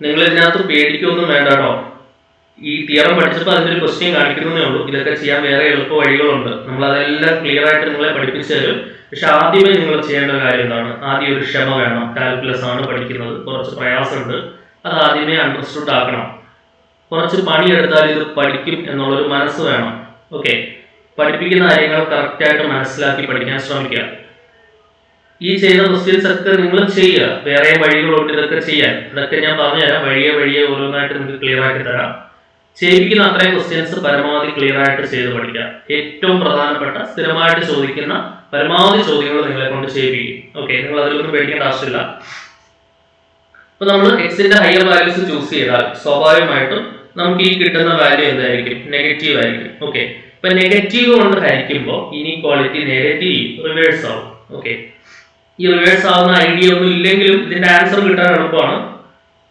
നിങ്ങൾ ഇതിനകത്ത് പേടിക്കൊന്നും വേണ്ട കേട്ടോ. ഈ തിയറം പഠിച്ചപ്പോൾ അതിന്റെ ഒരു ക്വസ്റ്റ്യൻ കാണിക്കുന്നതേ ഉള്ളൂ. ഇതൊക്കെ ചെയ്യാൻ വേറെ എളുപ്പ വഴികളുണ്ട്. നമ്മൾ അതെല്ലാം ക്ലിയർ ആയിട്ട് നിങ്ങളെ പഠിപ്പിച്ചു തരും. പക്ഷെ ആദ്യമേ നിങ്ങൾ ചെയ്യേണ്ട കാര്യം എന്താണ്? ആദ്യം ഒരു ക്ഷമ വേണം. കാൽക്കുലസ് ആണ് പഠിക്കുന്നത്, കുറച്ച് പ്രയാസമുണ്ട്. അത് ആദ്യമേ അണ്ടർസ്റ്റുഡ് ആക്കണം. കുറച്ച് പണിയെടുത്താൽ ഇത് പഠിക്കും എന്നുള്ളൊരു മനസ്സ് വേണം. ഓക്കെ, പഠിപ്പിക്കുന്ന കാര്യങ്ങൾ കറക്റ്റായിട്ട് മനസ്സിലാക്കി പഠിക്കാൻ ശ്രമിക്കുക. ഈ ചെയ്യുന്ന ക്വസ്റ്റ്യൻസ് ഒക്കെ നിങ്ങൾ ചെയ്യുക. വേറെ വഴികളുണ്ട് ഇതൊക്കെ ചെയ്യാൻ. ഇതൊക്കെ ഞാൻ പറഞ്ഞുതരാം. വഴിയെ ഓരോന്നായിട്ട് നിങ്ങൾക്ക് ക്ലിയർ ആക്കി തരാം. ചെയ്യിപ്പിക്കുന്ന അത്രയും ക്വസ്റ്റ്യൻസ് പരമാവധി ക്ലിയർ ആയിട്ട് ചെയ്ത് പഠിക്കുക. ഏറ്റവും പ്രധാനപ്പെട്ട സ്ഥിരമായിട്ട് ചോദിക്കുന്ന പരമാവധി ചോദ്യങ്ങൾ നിങ്ങളെ കൊണ്ട് ചെയ്യിപ്പിക്കും. ഓക്കെ, നിങ്ങൾ അതിലൊന്നും പേടിക്കേണ്ട ആവശ്യമില്ല. അപ്പൊ നമ്മൾ എക്സിന്റെ ഹയർ വാല്യൂസ് ചൂസ് ചെയ്താൽ സ്വാഭാവികമായിട്ടും നമുക്ക് ഈ കിട്ടുന്ന വാല്യൂ എന്തായിരിക്കും? നെഗറ്റീവ് ആയിരിക്കും. ഓക്കെ, ഇപ്പൊ നെഗറ്റീവ് കൊണ്ട് ഹരിക്കുമ്പോൾ ഇനീക്വാളിറ്റി നേരെ റിവേഴ്സ് ആവും. ഓക്കെ, ഈ റിവേഴ്സ് ആവുന്ന ഐഡിയ ഒന്നും ഇല്ലെങ്കിലും ഇതിന്റെ ആൻസർ കിട്ടാൻ എളുപ്പമാണ്.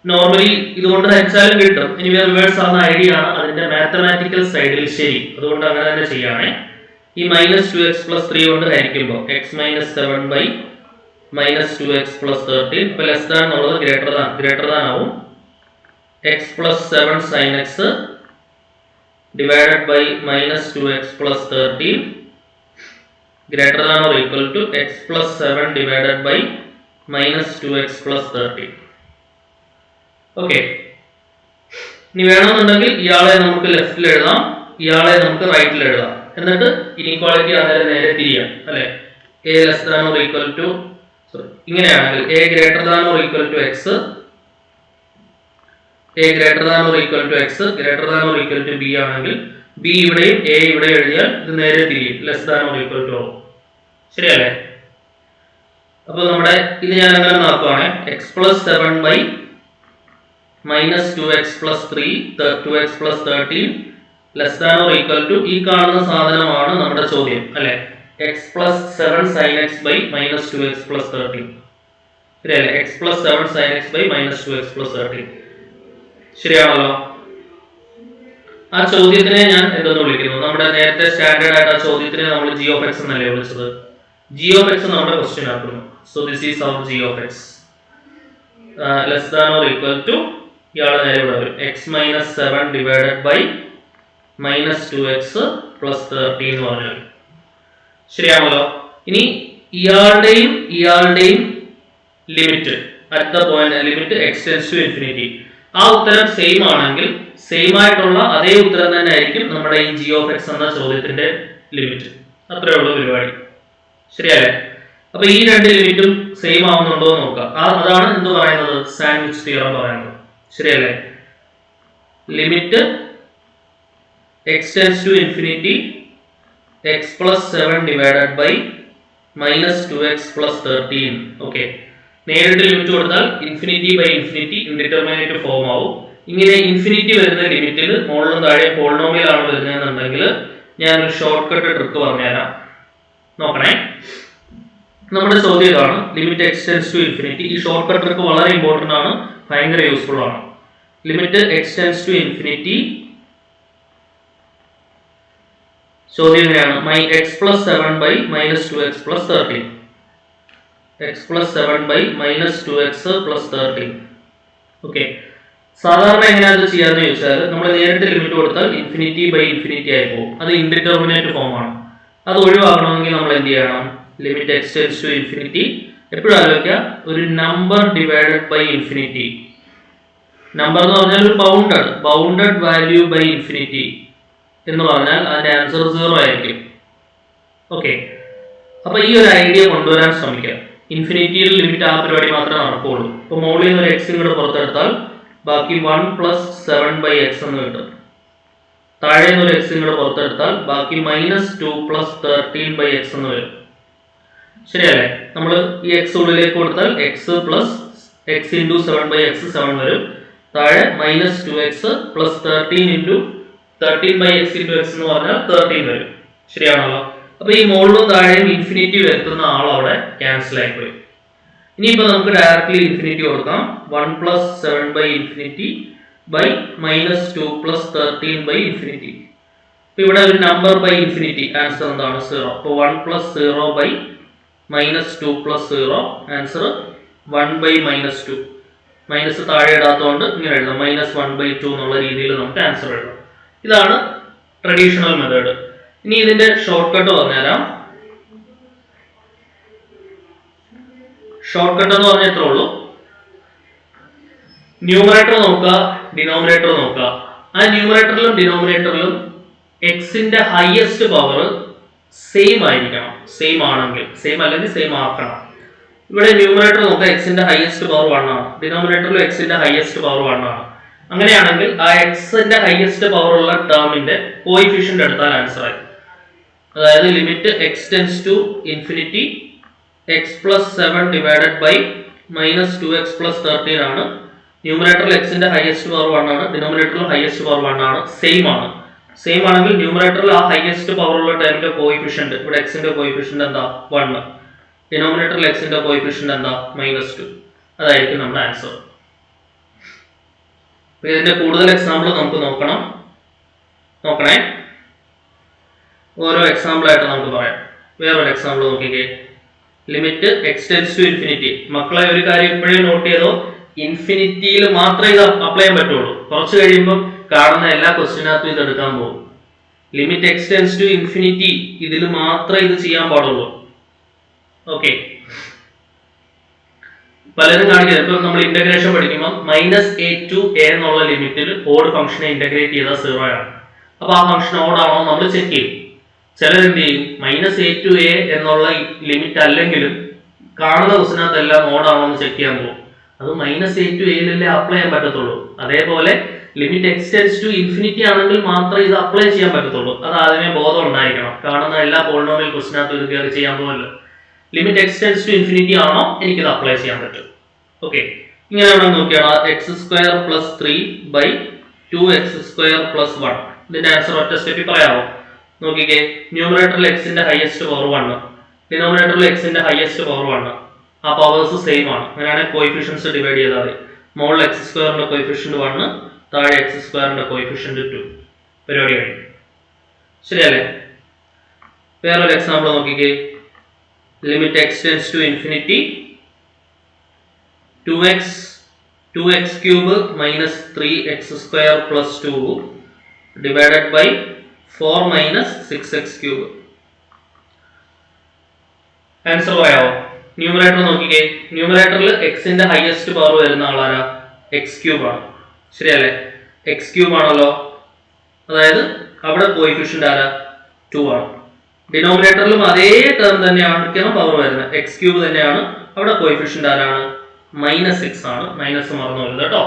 നോർമലി ഇതുകൊണ്ട് ഹരിച്ചാലും കിട്ടും. ഇനി റിവേഴ്സ് ആവുന്ന ഐഡിയ ആണ് അതിന്റെ മാത്തമാറ്റിക്കൽ സൈഡിൽ ശരി. അതുകൊണ്ട് അങ്ങനെ തന്നെ ചെയ്യണേ. ഈ -2x+3 കൊണ്ട് ഹരിക്കുമ്പോൾ x - 7 -2x+13 ഇപ്പൊ ലെസ് ദാൻ എന്നുള്ളത് ഗ്രേറ്റർ ദാൻ ആവും. x + 7 sin x divided by -2x+13 greater than or equal to x + 7 divided by -2x+13. Okay, ഇനി വേണമെന്നുണ്ടെങ്കിൽ ഇയാളെ നമുക്ക് ലെഫ്റ്റിൽ എഴുതാം, ഇയാളെ നമുക്ക് റൈറ്റിൽ എഴുതാം. എന്നിട്ട് ഇനീക്വാളിറ്റി അന്നേരം നേരെ തിരിയാം അല്ലെ. a less than or equal to ഇങ്ങനെയാണെങ്കിൽ a greater than or equal to x, a greater than or equal to x, greater than or equal to b ആണെങ്കിൽ b ഇവിടെയും a ഇവിടെ എഴുതിയാൽ ഇത് നേരെ തിരിയും. Less than or equal to ശരിയല്ലേ? അപ്പൊ നമ്മുടെ ഇത് ഞാൻ അങ്ങനെ നോക്കുവാണ്. x + 7 -2x+3 2x+13 less than or equal to ഈ കാണുന്ന സാധനമാണ് നമ്മുടെ ചോദ്യം അല്ലെ. x + 7 sin x -2x+13 ശരിയല്ലേ? x + 7 sin x -2x+13 ശരിയാണല്ലോ. ആ ചോദ്യത്തിനെ ഞാൻ എന്തെന്ന് വിളിക്കുന്നു? നമ്മുടെ നേരത്തെ സ്റ്റാൻഡേർഡ് ആയിട്ട് ആ ചോദ്യത്തിനെ നമ്മൾ g of x എന്നല്ലേ വിളിച്ചത്. g of x നമ്മുടെ ക്വസ്റ്റ്യൻ ആക്കുന്നു. So this is our g of x less than or equal to ഇയാളെ നേരെ ഇവിടെ വരും. x - 7 divided by -2x+13 എന്ന് പറഞ്ഞു. ശരിയാണല്ലോ. ഇനി ഇയാളുടെയും limit at the point limit x → ∞. ആ ഉത്തരം സെയിം ആണെങ്കിൽ സെയിം ആയിട്ടുള്ള അതേ ഉത്തരം തന്നെ ആയിരിക്കും നമ്മുടെ ഈ g of x എന്ന ചോദ്യത്തിന്റെ ലിമിറ്റ്. അത്രേ ഉള്ളൂ പരിപാടി. ശരിയല്ലേ? അപ്പൊ ഈ രണ്ട് ലിമിറ്റും സെയിം ആവുന്നുണ്ടോ എന്ന് നോക്കാം. അതാണ് എന്ത് പറയുന്നത്? സാൻഡ്വിച്ച് തിയറം പറയുന്നത്. ശരിയല്ലേ? Limit x → ∞ x + 7 divided by -2x+13. ഓക്കെ, നേരിട്ട് ലിമിറ്റ് കൊടുത്താൽ infinity by infinity indeterminate form ആവും. ഇങ്ങനെ ഇൻഫിനിറ്റി വരുന്ന ലിമിറ്റിൽ മുകളിലും താഴെ പോളിനോമിയൽ ആണ് വരുന്നതെന്നുണ്ടെങ്കിൽ ഞാനൊരു ഷോർട്ട് കട്ട് ട്രിക്ക് പറഞ്ഞുതരാം. നോക്കണേ, നമ്മുടെ ചോദ്യം ഇതാണ്. Limit x → ∞. ഈ ഷോർട്ട് കട്ട് ട്രിക്ക് വളരെ ഇമ്പോർട്ടന്റ് ആണ്, ഭയങ്കര യൂസ്ഫുൾ ആണ്. Limit x → ∞. ചോദ്യം എങ്ങനെയാണ്? x + 7 -2x+13 x + 7 -2x+13. Okay, സാധാരണ എങ്ങനെയാണ് ചെയ്യാന്ന് ചോദിച്ചാൽ നമ്മൾ നേരിട്ട് ലിമിറ്റ് കൊടുത്താൽ ഇൻഫിനിറ്റി ബൈ ഇൻഫിനിറ്റി ആയി പോകും. അത് ഇൻഡിറ്റർമിനേറ്റ് ഫോം ആണ്. അത് ഒഴിവാക്കണമെങ്കിൽ നമ്മൾ എന്ത് ചെയ്യണം? Limit x → ∞. എപ്പോഴും ആലോചിക്കുക, ഒരു number divided by infinity number എന്ന് പറഞ്ഞാൽ ഒരു ബൗണ്ടഡ് വാല്യൂ ബൈ ഇൻഫിനിറ്റി എന്ന് പറഞ്ഞാൽ അതിന്റെ ആൻസർ 0 ആയിരിക്കും. ഓക്കെ, അപ്പൊ ഈ ഒരു ഐഡിയ കൊണ്ടുവരാൻ ശ്രമിക്കാം. ഇൻഫിനിറ്റിയിൽ ലിമിറ്റ് ആ പരിപാടി മാത്രമേ നടക്കുകയുള്ളൂ. ഇപ്പൊ മുകളിൽ നിന്ന് ഒരു എക്സ് ഇങ്ങോട്ട് പുറത്തെടുത്താൽ ബാക്കി 1 + 7/x എന്ന് കിട്ടും. താഴെ നിന്ന് ഒരു എക്സ് ഇങ്ങോട്ട് പുറത്തെടുത്താൽ ബാക്കി -2 + 13/x എന്ന് വരും. ശരിയല്ലേ? നമ്മൾ ഈ എക്സ് ഉള്ളിലേക്ക് കൊടുത്താൽ x + x × 7/x 7 വരും. താഴെ -2x + 13 × 13/x × x എന്ന് പറഞ്ഞാൽ 13 വരും. ശരിയാണല്ലോ? അപ്പൊ ഈ മുകളിലും താഴെയും ഇൻഫിനിറ്റി വരുത്തുന്ന ആൾ അവിടെ ക്യാൻസൽ ആയിപ്പോയി. ഇനിയിപ്പോ നമുക്ക് ഡയറക്റ്റ്ലി ഇൻഫിനിറ്റി കൊടുക്കാം. 1 + 7/∞ -2 + 13/∞. ഇപ്പൊ ഇവിടെ ഒരു നമ്പർ ബൈ ഇൻഫിനിറ്റി, ആൻസർ എന്താണ്? 0. അപ്പൊ 1 + 0/-2 + 0, ആൻസർ 1/-2. മൈനസ് താഴെ ഇടാത്തതുകൊണ്ട് ഇങ്ങനെ എഴുതാം, -1/2 എന്നുള്ള രീതിയിൽ നമുക്ക് ആൻസർ എഴുതാം. ഇതാണ് ട്രഡീഷണൽ മെത്തേഡ്. ഇനി ഇതിന്റെ ഷോർട്ട് കട്ട് പറഞ്ഞുതരാം. ഷോർട്ട് കട്ട് എന്ന് പറഞ്ഞാൽ ഇത്രേ ഉള്ളൂ. ന്യൂമറേറ്റർ നോക്കുക, ഡിനോമിനേറ്റർ നോക്കുക. ആ ന്യൂമറേറ്ററിലും ഡിനോമിനേറ്ററിലും എക്സിന്റെ ഹയസ്റ്റ് പവർ സെയിം ആയിരിക്കണം. സെയിം ആണെങ്കിൽ, സെയിം അല്ലെങ്കിൽ സെയിം ആക്കണം. ഇവിടെ ന്യൂമറേറ്റർ നോക്കുക, എക്സിന്റെ ഹയസ്റ്റ് പവർ 1 ആണ്. ഡിനോമിനേറ്ററിലും എക്സിന്റെ ഹയസ്റ്റ് പവർ 1 ആണ്. അങ്ങനെയാണെങ്കിൽ ആ എക്സിന്റെ ഹയസ്റ്റ് പവർ ഉള്ള ടേമിന്റെ കോയിഫിഷ്യന്റ് എടുത്താൽ ആൻസർ ആയി. അതായത് limit x tends to infinity x + 7 divided by -2x + 13 ആണ്. ന്യൂമറേറ്ററിൽ എക്സിന്റെ ഹയസ്റ്റ് പവർ 1 ആണ്, ഡിനോമിനേറ്ററിൽ ഹയസ്റ്റ് പവർ 1 ആണ്. സെയിം ആണ്. സെയിം ആണെങ്കിൽ ന്യൂമറേറ്ററിൽ ആ ഹയസ്റ്റ് പവർ ഉള്ള ടേമിന്റെ കോയിഫിഷ്യന്റ്, ഇവിടെ എക്സിന്റെ കോയിഫിഷ്യന്റ് എന്താ? 1. ഡിനോമിനേറ്ററിൽ എക്സിന്റെ കോയിഫിഷ്യന്റ് എന്താ? -2. അതായിരിക്കും നമ്മുടെ ആൻസർ. ഇതിന്റെ കൂടുതൽ എക്സാമ്പിൾ നമുക്ക് നോക്കണേ. ഓരോ എക്സാമ്പിൾ ആയിട്ട് നമുക്ക് പറയാം. വേറൊരു എക്സാമ്പിൾ നോക്കിക്കേ. Limit x tends to infinity. മക്കളെ ഒരു കാര്യം ഇപ്പോഴേ നോട്ട് ചെയ്തോ, ഇൻഫിനിറ്റിയിൽ മാത്രമേ ഇത് അപ്ലൈ ചെയ്യാൻ പറ്റുള്ളൂ. കുറച്ച് കഴിയുമ്പോൾ കാണുന്ന എല്ലാ ക്വസ്റ്റ്യനകത്തും ഇത് എടുക്കാൻ പോകും. Limit x tends to infinity, ഇതിൽ മാത്രമേ ഇത് ചെയ്യാൻ പാടുള്ളൂ. ഓക്കെ, പലരും കാണിക്കുന്നത് ഇപ്പൊ നമ്മൾ ഇന്റഗ്രേഷൻ പഠിക്കുമ്പോൾ -a to a എന്നുള്ള ലിമിറ്റിൽ ഓഡ് ഫംഗ്ഷനെ ഇന്റഗ്രേറ്റ് ചെയ്താൽ 0 ആണ്. അപ്പൊ ആ ഫംഗ്ഷൻ ഓഡ് ആണോ നമ്മൾ ചെക്ക് ചെയ്യും. ചിലരെന്ത് ചെയ്യും, -a to a എന്നുള്ള ലിമിറ്റ് അല്ലെങ്കിലും കാണുന്ന ക്വസ്റ്റിനകത്തെല്ലാം ഓഡ് ആണോ എന്ന് ചെക്ക് ചെയ്യാൻ പോകും. അത് -a to a യിലല്ലേ അപ്ലൈ ചെയ്യാൻ പറ്റത്തുള്ളൂ. അതേപോലെ limit x tends to infinity ആണെങ്കിൽ മാത്രമേ ഇത് അപ്ലൈ ചെയ്യാൻ പറ്റത്തുള്ളൂ. അത് ആദ്യമേ ബോധം ഉണ്ടായിരിക്കണം. കാണുന്ന എല്ലാ പോളിനോമിയൽ ക്വസ്റ്റിനകത്തും ഇത് കയറി ചെയ്യാൻ പോകല്ലോ. Limit x tends to infinity ആണോ, എനിക്കിത് അപ്ലൈ ചെയ്യാൻ പറ്റും. ഓക്കെ, ഇങ്ങനെ വേണം നോക്കിയാണ്. x² + 3/2x² + 1. ഇതിന്റെ ആൻസർ ഒറ്റ സ്റ്റെപ്പിൽ പറയാമോ? നോക്കിക്കേ, ന്യൂമറേറ്ററിൽ എക്സിന്റെ ഹയസ്റ്റ് പവർ 1, ഡിനോമിനേറ്ററിൽ എക്സിന്റെ ഹയസ്റ്റ് പവർ 1. ആ പവേഴ്സ് സെയിം ആണ്. അങ്ങനെയാണെങ്കിൽ കോയിഫിഷ്യൻസ് ഡിവൈഡ് ചെയ്താൽ മതി. മുകളിൽ x² കോയിഫിഷ്യന്റ് 1, താഴെ x² കോയിഫിഷ്യന്റ് 2. പരിപാടി കഴിഞ്ഞു. ശരിയല്ലേ? വേറൊരു എക്സാമ്പിൾ നോക്കിക്കേ. Limit x tends to infinity 2x cube - 3x² + 2 divided by 4 - 6x cube. Answer പറയാമോ? ന്യൂമറേറ്റർ നോക്കിക്കേ. ന്യൂമറേറ്ററിൽ എക്സിന്റെ ഹയസ്റ്റ് പവർ വരുന്ന ആളാരാ? x³ ആണ്. ശരിയല്ലേ? x³ ആണല്ലോ. അതായത് അവിടെ കോയിഫിഷ്യന്റ് ആരാ? 2 ആണ്. ഡിനോമിനേറ്ററിലും അതേ ടേം തന്നെയാണ് പവർ വരുന്നത്, x³ തന്നെയാണ്. അവിടെ കോയിഫിഷ്യന്റ് ആരാണ്? -6 ആണ്. മൈനസ് മറന്നു വരുന്നത് കേട്ടോ.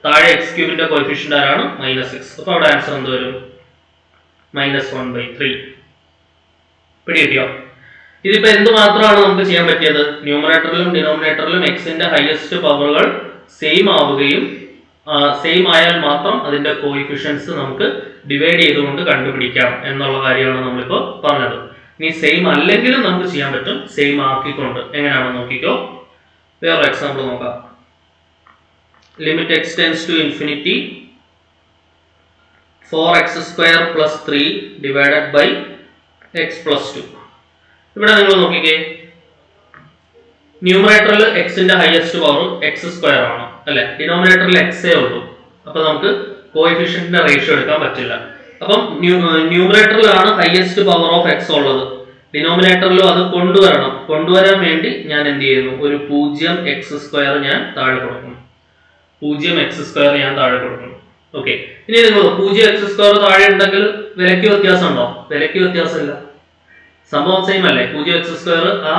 താഴെ x³ കോയിഫിഷ്യന്റ് ആരാണ്? -6. അപ്പൊ അവിടെ ആൻസർ എന്ത് വരും? -1/3. പിടികിട്ടിയോ? ഇതിപ്പോ എന്ത് മാത്രമാണ് നമുക്ക് ചെയ്യാൻ പറ്റിയത്? ന്യൂമറേറ്ററിലും ഡിനോമിനേറ്ററിലും എക്സിന്റെ ഹയസ്റ്റ് പവറുകൾ സെയിം ആവുകയും സെയിം ആയാൽ മാത്രം അതിന്റെ കോയിഫിഷ്യൻസ് നമുക്ക് ഡിവൈഡ് ചെയ്തുകൊണ്ട് കണ്ടുപിടിക്കാം എന്നുള്ള കാര്യമാണ് നമ്മളിപ്പോ പറഞ്ഞത്. ഇനി സെയിം അല്ലെങ്കിലും നമുക്ക് ചെയ്യാൻ പറ്റും, സെയിം ആക്കിക്കൊണ്ട്. എങ്ങനെയാണെന്ന് നോക്കിക്കോ. വേറൊരു എക്സാമ്പിൾ നോക്കാം. Limit x tends to infinity 4x² + 3 divided by x + 2. ഇവിടെ നിങ്ങൾ നോക്കിക്കേ, ന്യൂമറേറ്ററിൽ എക്സിന്റെ ഹയസ്റ്റ് പവർ x² ആണ് അല്ലെ, ഡിനോമിനേറ്ററിൽ എക്സേ ഉള്ളൂ. അപ്പൊ നമുക്ക് കോയിഫിഷ്യന്റിന്റെ റേഷ്യോ എടുക്കാൻ പറ്റില്ല. അപ്പം ന്യൂമറേറ്ററിലാണ് ഹയസ്റ്റ് പവർ ഓഫ് x ഉള്ളത്, ഡിനോമിനേറ്ററിലും അത് കൊണ്ടുവരാൻ വേണ്ടി ഞാൻ എന്ത് ചെയ്യുന്നു? ഒരു 0x² ഞാൻ താഴെ കൊടുക്കുന്നു. 0x² ഞാൻ താഴെ കൊടുക്കുന്നു. ഓക്കെ, ഇനി നിങ്ങൾ 0x² താഴെ ഉണ്ടെങ്കിൽ വിലയ്ക്ക് വ്യത്യാസം ഉണ്ടോ? വിലയ്ക്ക് വ്യത്യാസമില്ല, സംഭവം സെയിം അല്ലേ. 0x² ആ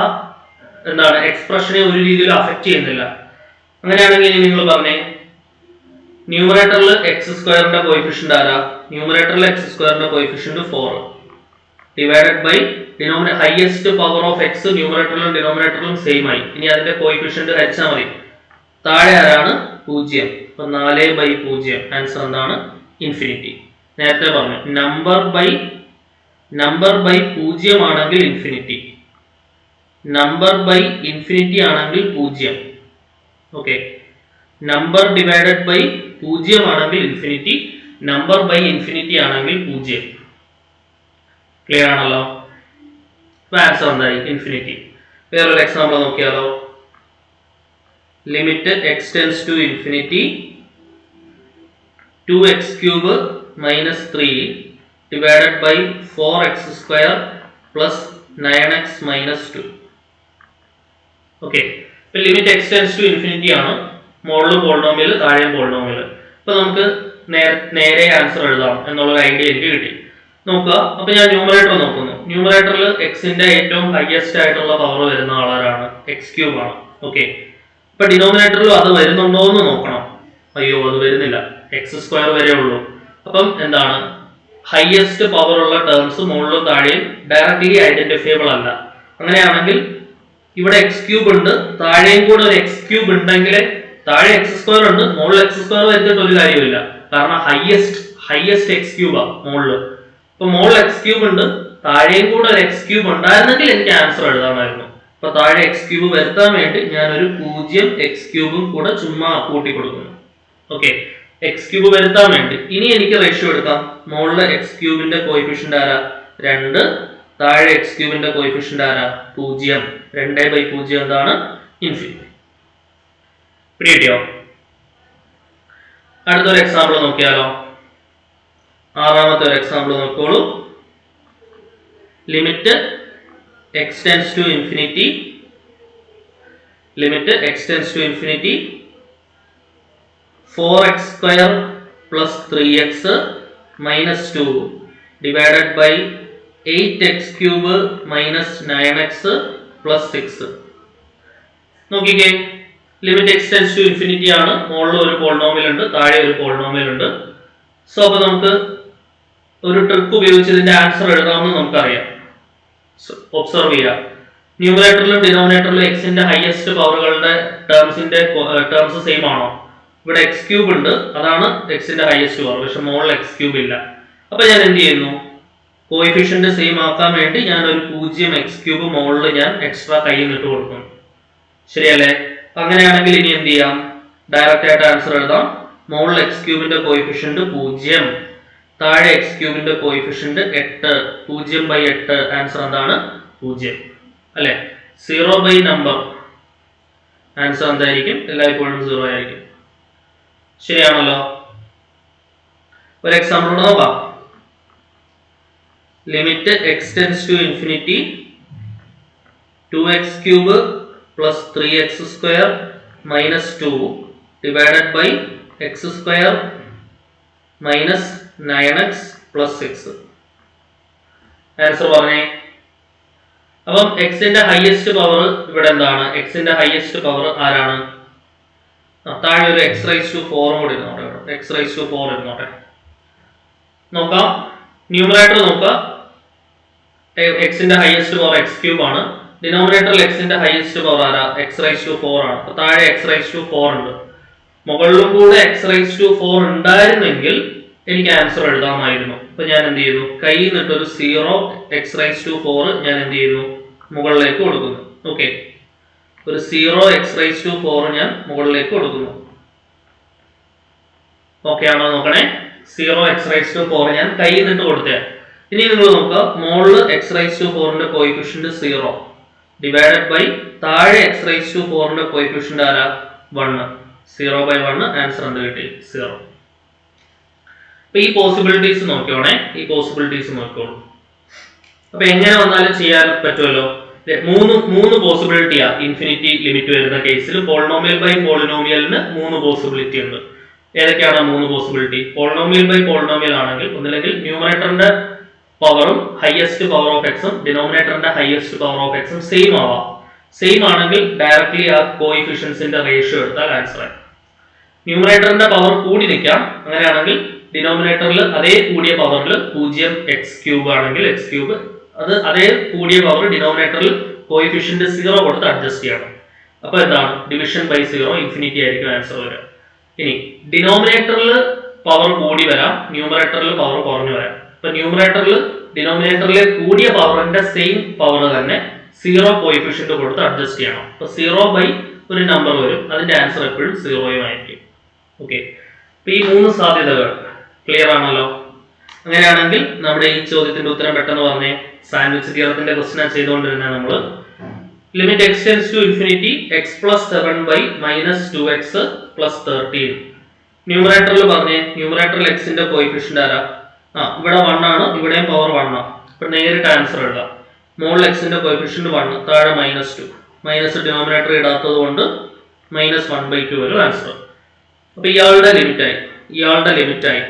എന്താണ് എക്സ്പ്രഷനെ ഒരു രീതിയിൽ അഫക്റ്റ് ചെയ്യുന്നില്ല. അങ്ങനെയാണെങ്കിൽ ഇനി നിങ്ങൾ പറഞ്ഞേ, ന്യൂമറേറ്ററിൽ x² കോയിഫിഷ്യന്റ് ആരാ? ന്യൂമറേറ്ററിൽ x² coefficient 4 divided by highest power of x ന്യൂമറേറ്ററിലും ഡിനോമിനേറ്ററിലും സെയിം ആയി. ഇനി അതിന്റെ കോയിഫിഷ്യന്റ് ഹരിച്ചാൽ മതി. താഴെ ആരാണ്? 0. അപ്പൊ 4/0. ആൻസർ എന്താണ്? ഇൻഫിനിറ്റി. നേരത്തെ പറഞ്ഞു നമ്പർ ബൈ 0 ആണെങ്കിൽ ഇൻഫിനിറ്റി, നമ്പർ ബൈ ഇൻഫിനിറ്റി ആണെങ്കിൽ 0. ഓക്കെ, നമ്പർ ഡിവൈഡഡ് ബൈ 0 ആണെങ്കിൽ ഇൻഫിനിറ്റി, നമ്പർ ബൈ ഇൻഫിനിറ്റി ആണെങ്കിൽ 0. ക്ലിയർ ആണല്ലോ? ആൻസർ എന്തായി? ഇൻഫിനിറ്റി. വേറൊരു എക്സാമ്പിൾ നോക്കിയാലോ. Limit x tends to infinity 2x³ - 3 divided by 4x² plus 9x - 2. Okay, ഇപ്പൊ limit x tends to infinity ആണ്. മുകളിൽ പോളിനോമിയൽ, താഴെ പോളിനോമിയൽ. ഇപ്പൊ നമുക്ക് നേരെ ആൻസർ എഴുതാം എന്നുള്ളൊരു ഐഡിയ എനിക്ക് കിട്ടി. നോക്കുക, അപ്പൊ ഞാൻ ന്യൂമറേറ്റർ നോക്കുന്നു. ന്യൂമറേറ്ററിൽ എക്സിന്റെ ഏറ്റവും ഹയസ്റ്റ് ആയിട്ടുള്ള പവർ വരുന്ന ആളാരാണ്? x³ ആണ്. ഓക്കെ, ഇപ്പൊ ഡിനോമിനേറ്ററിലും അത് വരുന്നുണ്ടോ എന്ന് നോക്കണം. അയ്യോ, അത് വരുന്നില്ല, x² വരെ ഉള്ളൂ. അപ്പം എന്താണ്, ഹയസ്റ്റ് പവർ ഉള്ള ടേംസ് മുകളിലും താഴെയും ഡയറക്ട്ലി ഐഡന്റിഫയബിൾ അല്ല. അങ്ങനെയാണെങ്കിൽ ഇവിടെ x³ ഉണ്ട്, താഴെയും കൂടെ ഒരു x³ ഉണ്ടെങ്കിൽ താഴെ x² ഉണ്ട്, മുകളിൽ x² വരുന്നിട്ട് ഒരു കാര്യമില്ല. കാരണം ഹയസ്റ്റ് x³ ആ മുകളിൽ. ഇപ്പൊ മുകളിൽ x³ ഉണ്ട്, താഴെയും കൂടെ ഒരു x³ ഉണ്ടായിരുന്നെങ്കിൽ എനിക്ക് ആൻസർ എഴുതാമായിരുന്നു. അപ്പൊ താഴെ x³ വരുത്താൻ വേണ്ടി ഞാൻ ഒരു 0x³ കൂടെ ചുമ്മാ കൂട്ടി കൊടുക്കുന്നു. ഓക്കെ, x³ വരുത്താൻ വേണ്ടി. ഇനി എനിക്ക് റേഷ്യോ എടുക്കാം. മുകളിലെ x³ കോയിഫിഷ്യന്റ് ആരാ? 2. താഴെ x³ കോയിഫിഷ്യന്റ് ആരാ? 0. 2/0 എന്താണ്? ഇൻഫിനിറ്റി. പിടികിട്ടിയോ? അടുത്തൊരു എക്സാമ്പിൾ നോക്കിയാലോ. ആറാമത്തെ ഒരു എക്സാമ്പിൾ നോക്കോളൂ. Limit x tends to infinity 4x² plus 3x - 2 divided by 8x³ - 9x plus 6. നോക്കിക്കേ, limit x tends to infinity ആണ്. മുകളിൽ ഒരു പോളിനോമിയൽ ഉണ്ട്, താഴെ ഒരു പോളിനോമിയൽ ഉണ്ട്. സോ അപ്പൊ നമുക്ക് ഒരു ട്രിക്ക് ഉപയോഗിച്ച് ഇതിന്റെ ആൻസർ എഴുതാമെന്ന് നമുക്കറിയാം. ഒബ്സർവ് ചെയ്യാം. ന്യൂമറേറ്ററിലും ഡിനോമിനേറ്ററിലും എക്സിന്റെ ഹയസ്റ്റ് പവറുകളുടെ ടേംസ് സെയിം ആണോ? ഇവിടെ x³ ഉണ്ട്, അതാണ് എക്സിന്റെ ഹയസ്റ്റ് പവർ. പക്ഷെ മുകളിൽ x³ ഇല്ല. അപ്പൊ ഞാൻ എന്ത് ചെയ്യുന്നു? കോയിഫിഷ്യന്റ് സെയിം ആക്കാൻ വേണ്ടി ഞാൻ ഒരു 0x³ മുകളിൽ ഞാൻ എക്സ്ട്രാ കയ്യിൽ നിട്ട് കൊടുക്കുന്നു. ശരിയല്ലേ? അങ്ങനെയാണെങ്കിൽ ഇനി എന്ത് ചെയ്യാം? ഡയറക്റ്റ് ആയിട്ട് ആൻസർ എഴുതാം. മുകളിൽ x³ കോയിഫിഷ്യന്റ് 0, താഴെ x³ കോയിഫിഷ്യന്റ് 8. 0/8. ആൻസർ എന്താണ്? 0 അല്ലെ? 0 നമ്പർ ആൻസർ എന്തായിരിക്കും? എല്ലായ്പ്പോഴും 0 ആയിരിക്കും. ശരിയാണല്ലോ? ഒരു എക്സാമ്പിൾ നോക്കാം. Limit x tends to infinity 2x³ plus 3x² minus 2 divided by x² minus 9x plus 6. Answer പറഞ്ഞേ. അപ്പം എക്സിന്റെ ഹയസ്റ്റ് പവർ ഇവിടെ എന്താണ്? എക്സിന്റെ ഹയസ്റ്റ് പവർ ആരാണ്? താഴെ ഒരു x⁴ കൂടി ഇരുന്നോട്ടെ. x⁴ ഇരുന്നോട്ടെ. നോക്കാം, ന്യൂമറേറ്റർ നോക്കാം. എക്സിന്റെ ഹയസ്റ്റ് പവർ x³ ആണ്. ഡിനോമിനേറ്ററിൽ എക്സിന്റെ ഹയസ്റ്റ് പവർ ആരാ? x⁴ ആണ്. അപ്പൊ താഴെ x⁴ ഉണ്ട്, മുകളിലും കൂടെ x⁴ ഉണ്ടായിരുന്നെങ്കിൽ എനിക്ക് ആൻസർ എഴുതാമായിരുന്നു. അപ്പൊ ഞാൻ എന്ത് ചെയ്യുന്നു? കയ്യിൽ നിന്നിട്ടൊരു 0 x⁴ ഞാൻ എന്ത് ചെയ്യുന്നു? മുകളിലേക്ക് കൊടുക്കുന്നു. ഓക്കെ, ഒരു 0 x⁴ ഞാൻ മുകളിലേക്ക് കൊടുക്കുന്നു. ഓക്കെ ആണോ? നോക്കണേ, 0 x⁴ ഞാൻ കയ്യിൽ നിന്നിട്ട് കൊടുത്തേ. ഇനി നിങ്ങൾ നോക്കുക, മുകളിൽ x⁴ കോയിഫിഷ്യന്റ് 0 ഡിവൈഡഡ് ബൈ താഴെ x⁴ കോയിഫിഷ്യന്റ് ആരാ? 1. 0/1. ആൻസർ എന്ത് കിട്ടി? 0. അപ്പൊ ഈ പോസിബിലിറ്റീസ് നോക്കിയോളൂ. അപ്പൊ എങ്ങനെ വന്നാലും ചെയ്യാൻ പറ്റുമല്ലോ. മൂന്ന് പോസിബിലിറ്റിയാ ഇൻഫിനിറ്റി ലിമിറ്റ് വരുന്ന കേസിൽ. പോളിനോമിയൽ ബൈ പോളിനോമിയലിന് 3 പോസിബിലിറ്റി ഉണ്ട്. ഏതൊക്കെയാണ് 3 പോസിബിലിറ്റി? പോളിനോമിയൽ ബൈ പോളിനോമിയൽ ആണെങ്കിൽ ഒന്നില്ലെങ്കിൽ ന്യൂമറേറ്ററിന്റെ പവറും ഹയസ്റ്റ് പവർ ഓഫ് എക്സും ഡിനോമിനേറ്ററിന്റെ ഹയസ്റ്റ് പവർ ഓഫ് എക്സും സെയിം ആവാം. സെയിം ആണെങ്കിൽ ഡയറക്ട്ലി ആ കോഎഫിഷ്യൻസിന്റെ റേഷ്യോ എടുത്താൽ ആൻസർ ആയി. ന്യൂമറേറ്ററിന്റെ പവർ കൂടി നിൽക്കാം. അങ്ങനെയാണെങ്കിൽ ഡിനോമിനേറ്ററിൽ അതേ കൂടിയ പവറിൽ 0x³ ആണെങ്കിൽ x³ അത് അതേ കൂടിയ പവർ ഡിനോമിനേറ്ററിൽ കോഎഫിഷ്യന്റ് 0 കൊടുത്ത് അഡ്ജസ്റ്റ് ചെയ്യണം. അപ്പൊ എന്താണ്? ഡിവിഷൻ ബൈ 0 ഇൻഫിനിറ്റി ആയിരിക്കും ആൻസർ വരിക. ഇനി ഡിനോമിനേറ്ററിൽ പവർ കൂടി വരാം, ന്യൂമറേറ്ററിൽ പവർ കുറഞ്ഞു വരാം. ഇപ്പൊ ന്യൂമറേറ്ററിൽ ഡിനോമിനേറ്ററിലെ കൂടിയ പവറിന്റെ സെയിം പവർ തന്നെ 0 കോഎഫിഷ്യന്റ് കൊടുത്ത് അഡ്ജസ്റ്റ് ചെയ്യണം. അപ്പൊ 0 ബൈ ഒരു നമ്പർ വരും, അതിന്റെ ആൻസർ എപ്പോഴും 0 ആയിരിക്കും. ഓക്കെ, അപ്പൊ ഈ 3 സാധ്യതകൾ ക്ലിയർ ആണല്ലോ. അങ്ങനെയാണെങ്കിൽ നമ്മുടെ ഈ ചോദ്യത്തിന്റെ ഉത്തരം പെട്ടെന്ന് പറഞ്ഞേ. സാൻഡ്വിച്ച് തിയറത്തിന്റെ ക്വസ്റ്റ്യൻ ചെയ്തുകൊണ്ടിരുന്നത് നമ്മൾ limit x tends to infinity x + 7 ബൈ -2x + 13. ന്യൂമറേറ്ററിൽ പറഞ്ഞേ. ന്യൂമറേറ്ററിൽ x ന്റെ കോഎഫിഷ്യന്റ് ആരാ? ഇവിടെ 1 ആണ്, ഇവിടെയും പവർ 1 ആണ്. അപ്പൊ നേരിട്ട് ആൻസർ എഴുതാം. മുകളിൽ x ന്റെ കോഎഫിഷ്യന്റ് 1, താഴെ -2. മൈനസ് ഡിനോമിനേറ്റർ ഇടാത്തത് കൊണ്ട് -1/2 വരും ആൻസർ. അപ്പൊ ഇയാളുടെ ലിമിറ്റായി.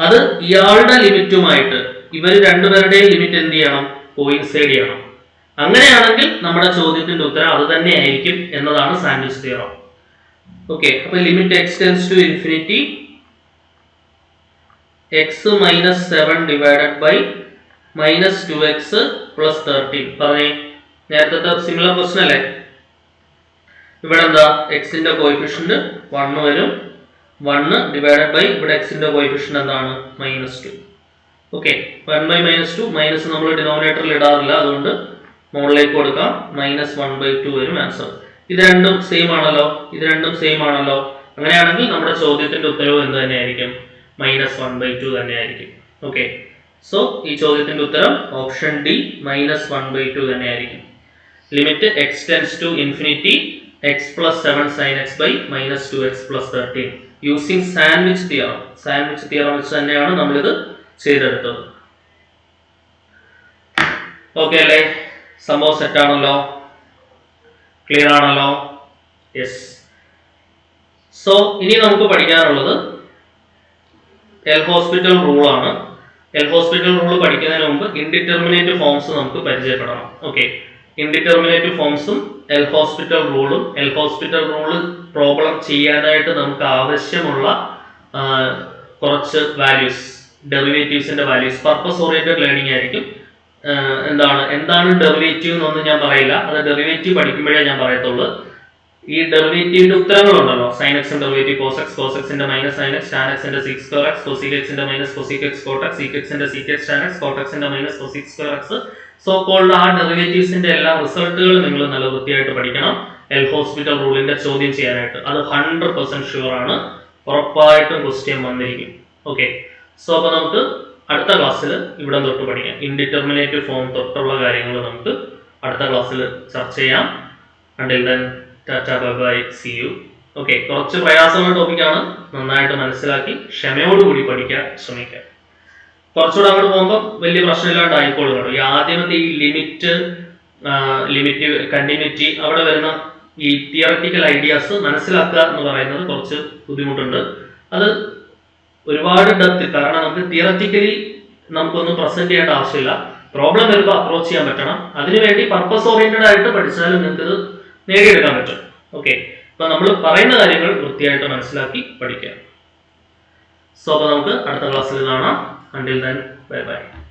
അത് ഇയാളുടെ ലിമിറ്റുമായിട്ട് ഇവർ രണ്ടുപേരുടെയും ലിമിറ്റ് എന്ത് ചെയ്യണം? കോയിൻസൈഡ് ചെയ്യണം. അങ്ങനെയാണെങ്കിൽ നമ്മുടെ ചോദ്യത്തിന്റെ ഉത്തരം അത് തന്നെ ആയിരിക്കും എന്നതാണ് സാൻഡ്വിച്ച് തിയറം. ഓക്കെ, അപ്പൊ limit x tends to infinity x - 7 divided by -2x + 13. പറഞ്ഞേ, നേരത്തെ സിമിലർ ക്വസ്റ്റ്യൻ അല്ലേ? ഇവിടെ എന്താ? x ന്റെ കോഎഫിഷ്യന്റ് 1 വരും. 1 ഡിവൈഡഡ് ബൈ ഇവിടെ x ന്റെ കോഎഫിഷ്യന്റ് എന്താണ്? -2. ഓക്കെ, 1/-2 മൈനസ് നമ്മൾ ഡിനോമിനേറ്ററിൽ ഇടാറില്ല, അതുകൊണ്ട് മുകളിലേക്ക് കൊടുക്കാം. -1/2 വരും ആൻസർ. ഇത് രണ്ടും സെയിം ആണല്ലോ. അങ്ങനെയാണെങ്കിൽ നമ്മുടെ ചോദ്യത്തിന്റെ ഉത്തരവ് എന്ത് തന്നെയായിരിക്കും? -1/2 തന്നെയായിരിക്കും. ഓക്കെ, സോ ഈ ചോദ്യത്തിന്റെ ഉത്തരം ഓപ്ഷൻ ഡി -1/2 തന്നെയായിരിക്കും. Limit x tends to infinity x + 7 sin x by -2x + 13 using sandwich theorem വെച്ച് തന്നെയാണ് നമ്മളിത് ചെയ്തെടുത്തത്. ഓക്കെ അല്ലേ? സംഭവം സെറ്റ് ആണല്ലോ, ക്ലിയർ ആണല്ലോ? യെസ്. സോ ഇനി നമുക്ക് പഠിക്കാനുള്ളത് എൽ ഹോസ്പിറ്റൽ റൂൾ ആണ്. എൽ ഹോസ്പിറ്റൽ റൂൾ പഠിക്കുന്നതിന് മുമ്പ് ഇൻഡിറ്റർമിനേറ്റ് ഫോംസ് നമുക്ക് പരിചയപ്പെടണം. ഓക്കെ, ഇൻഡിറ്റർമിനേറ്റ് ഫോംസും എൽ ഹോസ്പിറ്റൽ റൂള് പ്രോബ്ലം ചെയ്യാനായിട്ട് നമുക്ക് ആവശ്യമുള്ള കുറച്ച് വാല്യൂസ്, ഡെറിവേറ്റീവ്സിന്റെ വാല്യൂസ്. പർപ്പസ് ഓറിയന്റഡ് ലേണിംഗ് ആയിരിക്കും. എന്താണ് ഡെറിവേറ്റീവ് എന്നൊന്നും ഞാൻ പറയില്ല, അത് ഡെറിവേറ്റീവ് പഠിക്കുമ്പോഴേ ഞാൻ പറയത്തുള്ളൂ. ഈ ഡെറിവേറ്റീവിന്റെ ഉത്തരങ്ങളുണ്ടല്ലോ, sin x derivative cos x, cos x ന്റെ -sin x, tan x ന്റെ sec² x, cosec x ന്റെ -cosec x cot x, sec x ന്റെ sec x tan x, cot x ന്റെ -cosec² x, സോ കോൾഡ് ആ ഡെറിവേറ്റീവ്സിന്റെ എല്ലാ റിസൾട്ടുകളും നിങ്ങൾ നല്ല വൃത്തിയായിട്ട് പഠിക്കണം എൽ ഹോസ്പിറ്റൽ റൂളിന്റെ ചോദ്യം ചെയ്യാനായിട്ട്. അത് 100% ഷുവർ ആണ്, ഉറപ്പായിട്ടും ക്വസ്റ്റ്യൻ വന്നിരിക്കും. ഓക്കെ, സോ അപ്പൊ നമുക്ക് അടുത്ത ക്ലാസ്സിൽ ഇവിടെ തൊട്ട് പഠിക്കാം. ഇൻഡിറ്റർമിനേറ്റ് ഫോം തൊട്ടുള്ള കാര്യങ്ങൾ നമുക്ക് അടുത്ത ക്ലാസ്സിൽ ചർച്ച ചെയ്യാം. Until then, tata, bye bye, see you. Okay, കുറച്ച് പ്രയാസമുള്ള ടോപ്പിക്കാണ്, നന്നായിട്ട് മനസ്സിലാക്കി ക്ഷമയോടുകൂടി പഠിക്കാൻ ശ്രമിക്കുക. കുറച്ചുകൂടെ അങ്ങോട്ട് പോകുമ്പോൾ വലിയ പ്രശ്നമില്ലാണ്ട് ആയിക്കോളും കേട്ടോ. ഈ ആദ്യമത്തെ ഈ ലിമിറ്റ് കണ്ടിന്യൂറ്റി അവിടെ വരുന്ന ഈ തിയററ്റിക്കൽ ഐഡിയാസ് മനസ്സിലാക്കുക എന്ന് പറയുന്നത് കുറച്ച് ബുദ്ധിമുട്ടുണ്ട്. അത് ഒരുപാട് ഡെപ്ത്, കാരണം നമുക്ക് തിയററ്റിക്കലി നമുക്കൊന്നും പ്രസന്റ് ചെയ്യേണ്ട ആവശ്യമില്ല. പ്രോബ്ലം വരുമ്പോൾ അപ്രോച്ച് ചെയ്യാൻ പറ്റണം. അതിനുവേണ്ടി പർപ്പസ് ഓറിയന്റഡ് ആയിട്ട് പഠിച്ചാലും നിങ്ങൾക്ക് ഇത് നേടിയെടുക്കാൻ പറ്റും. ഓക്കെ, അപ്പൊ നമ്മൾ പറയുന്ന കാര്യങ്ങൾ വൃത്തിയായിട്ട് മനസ്സിലാക്കി പഠിക്കുക. സോ അപ്പൊ നമുക്ക് അടുത്ത ക്ലാസ്സിൽ കാണാം. Until then, bye bye.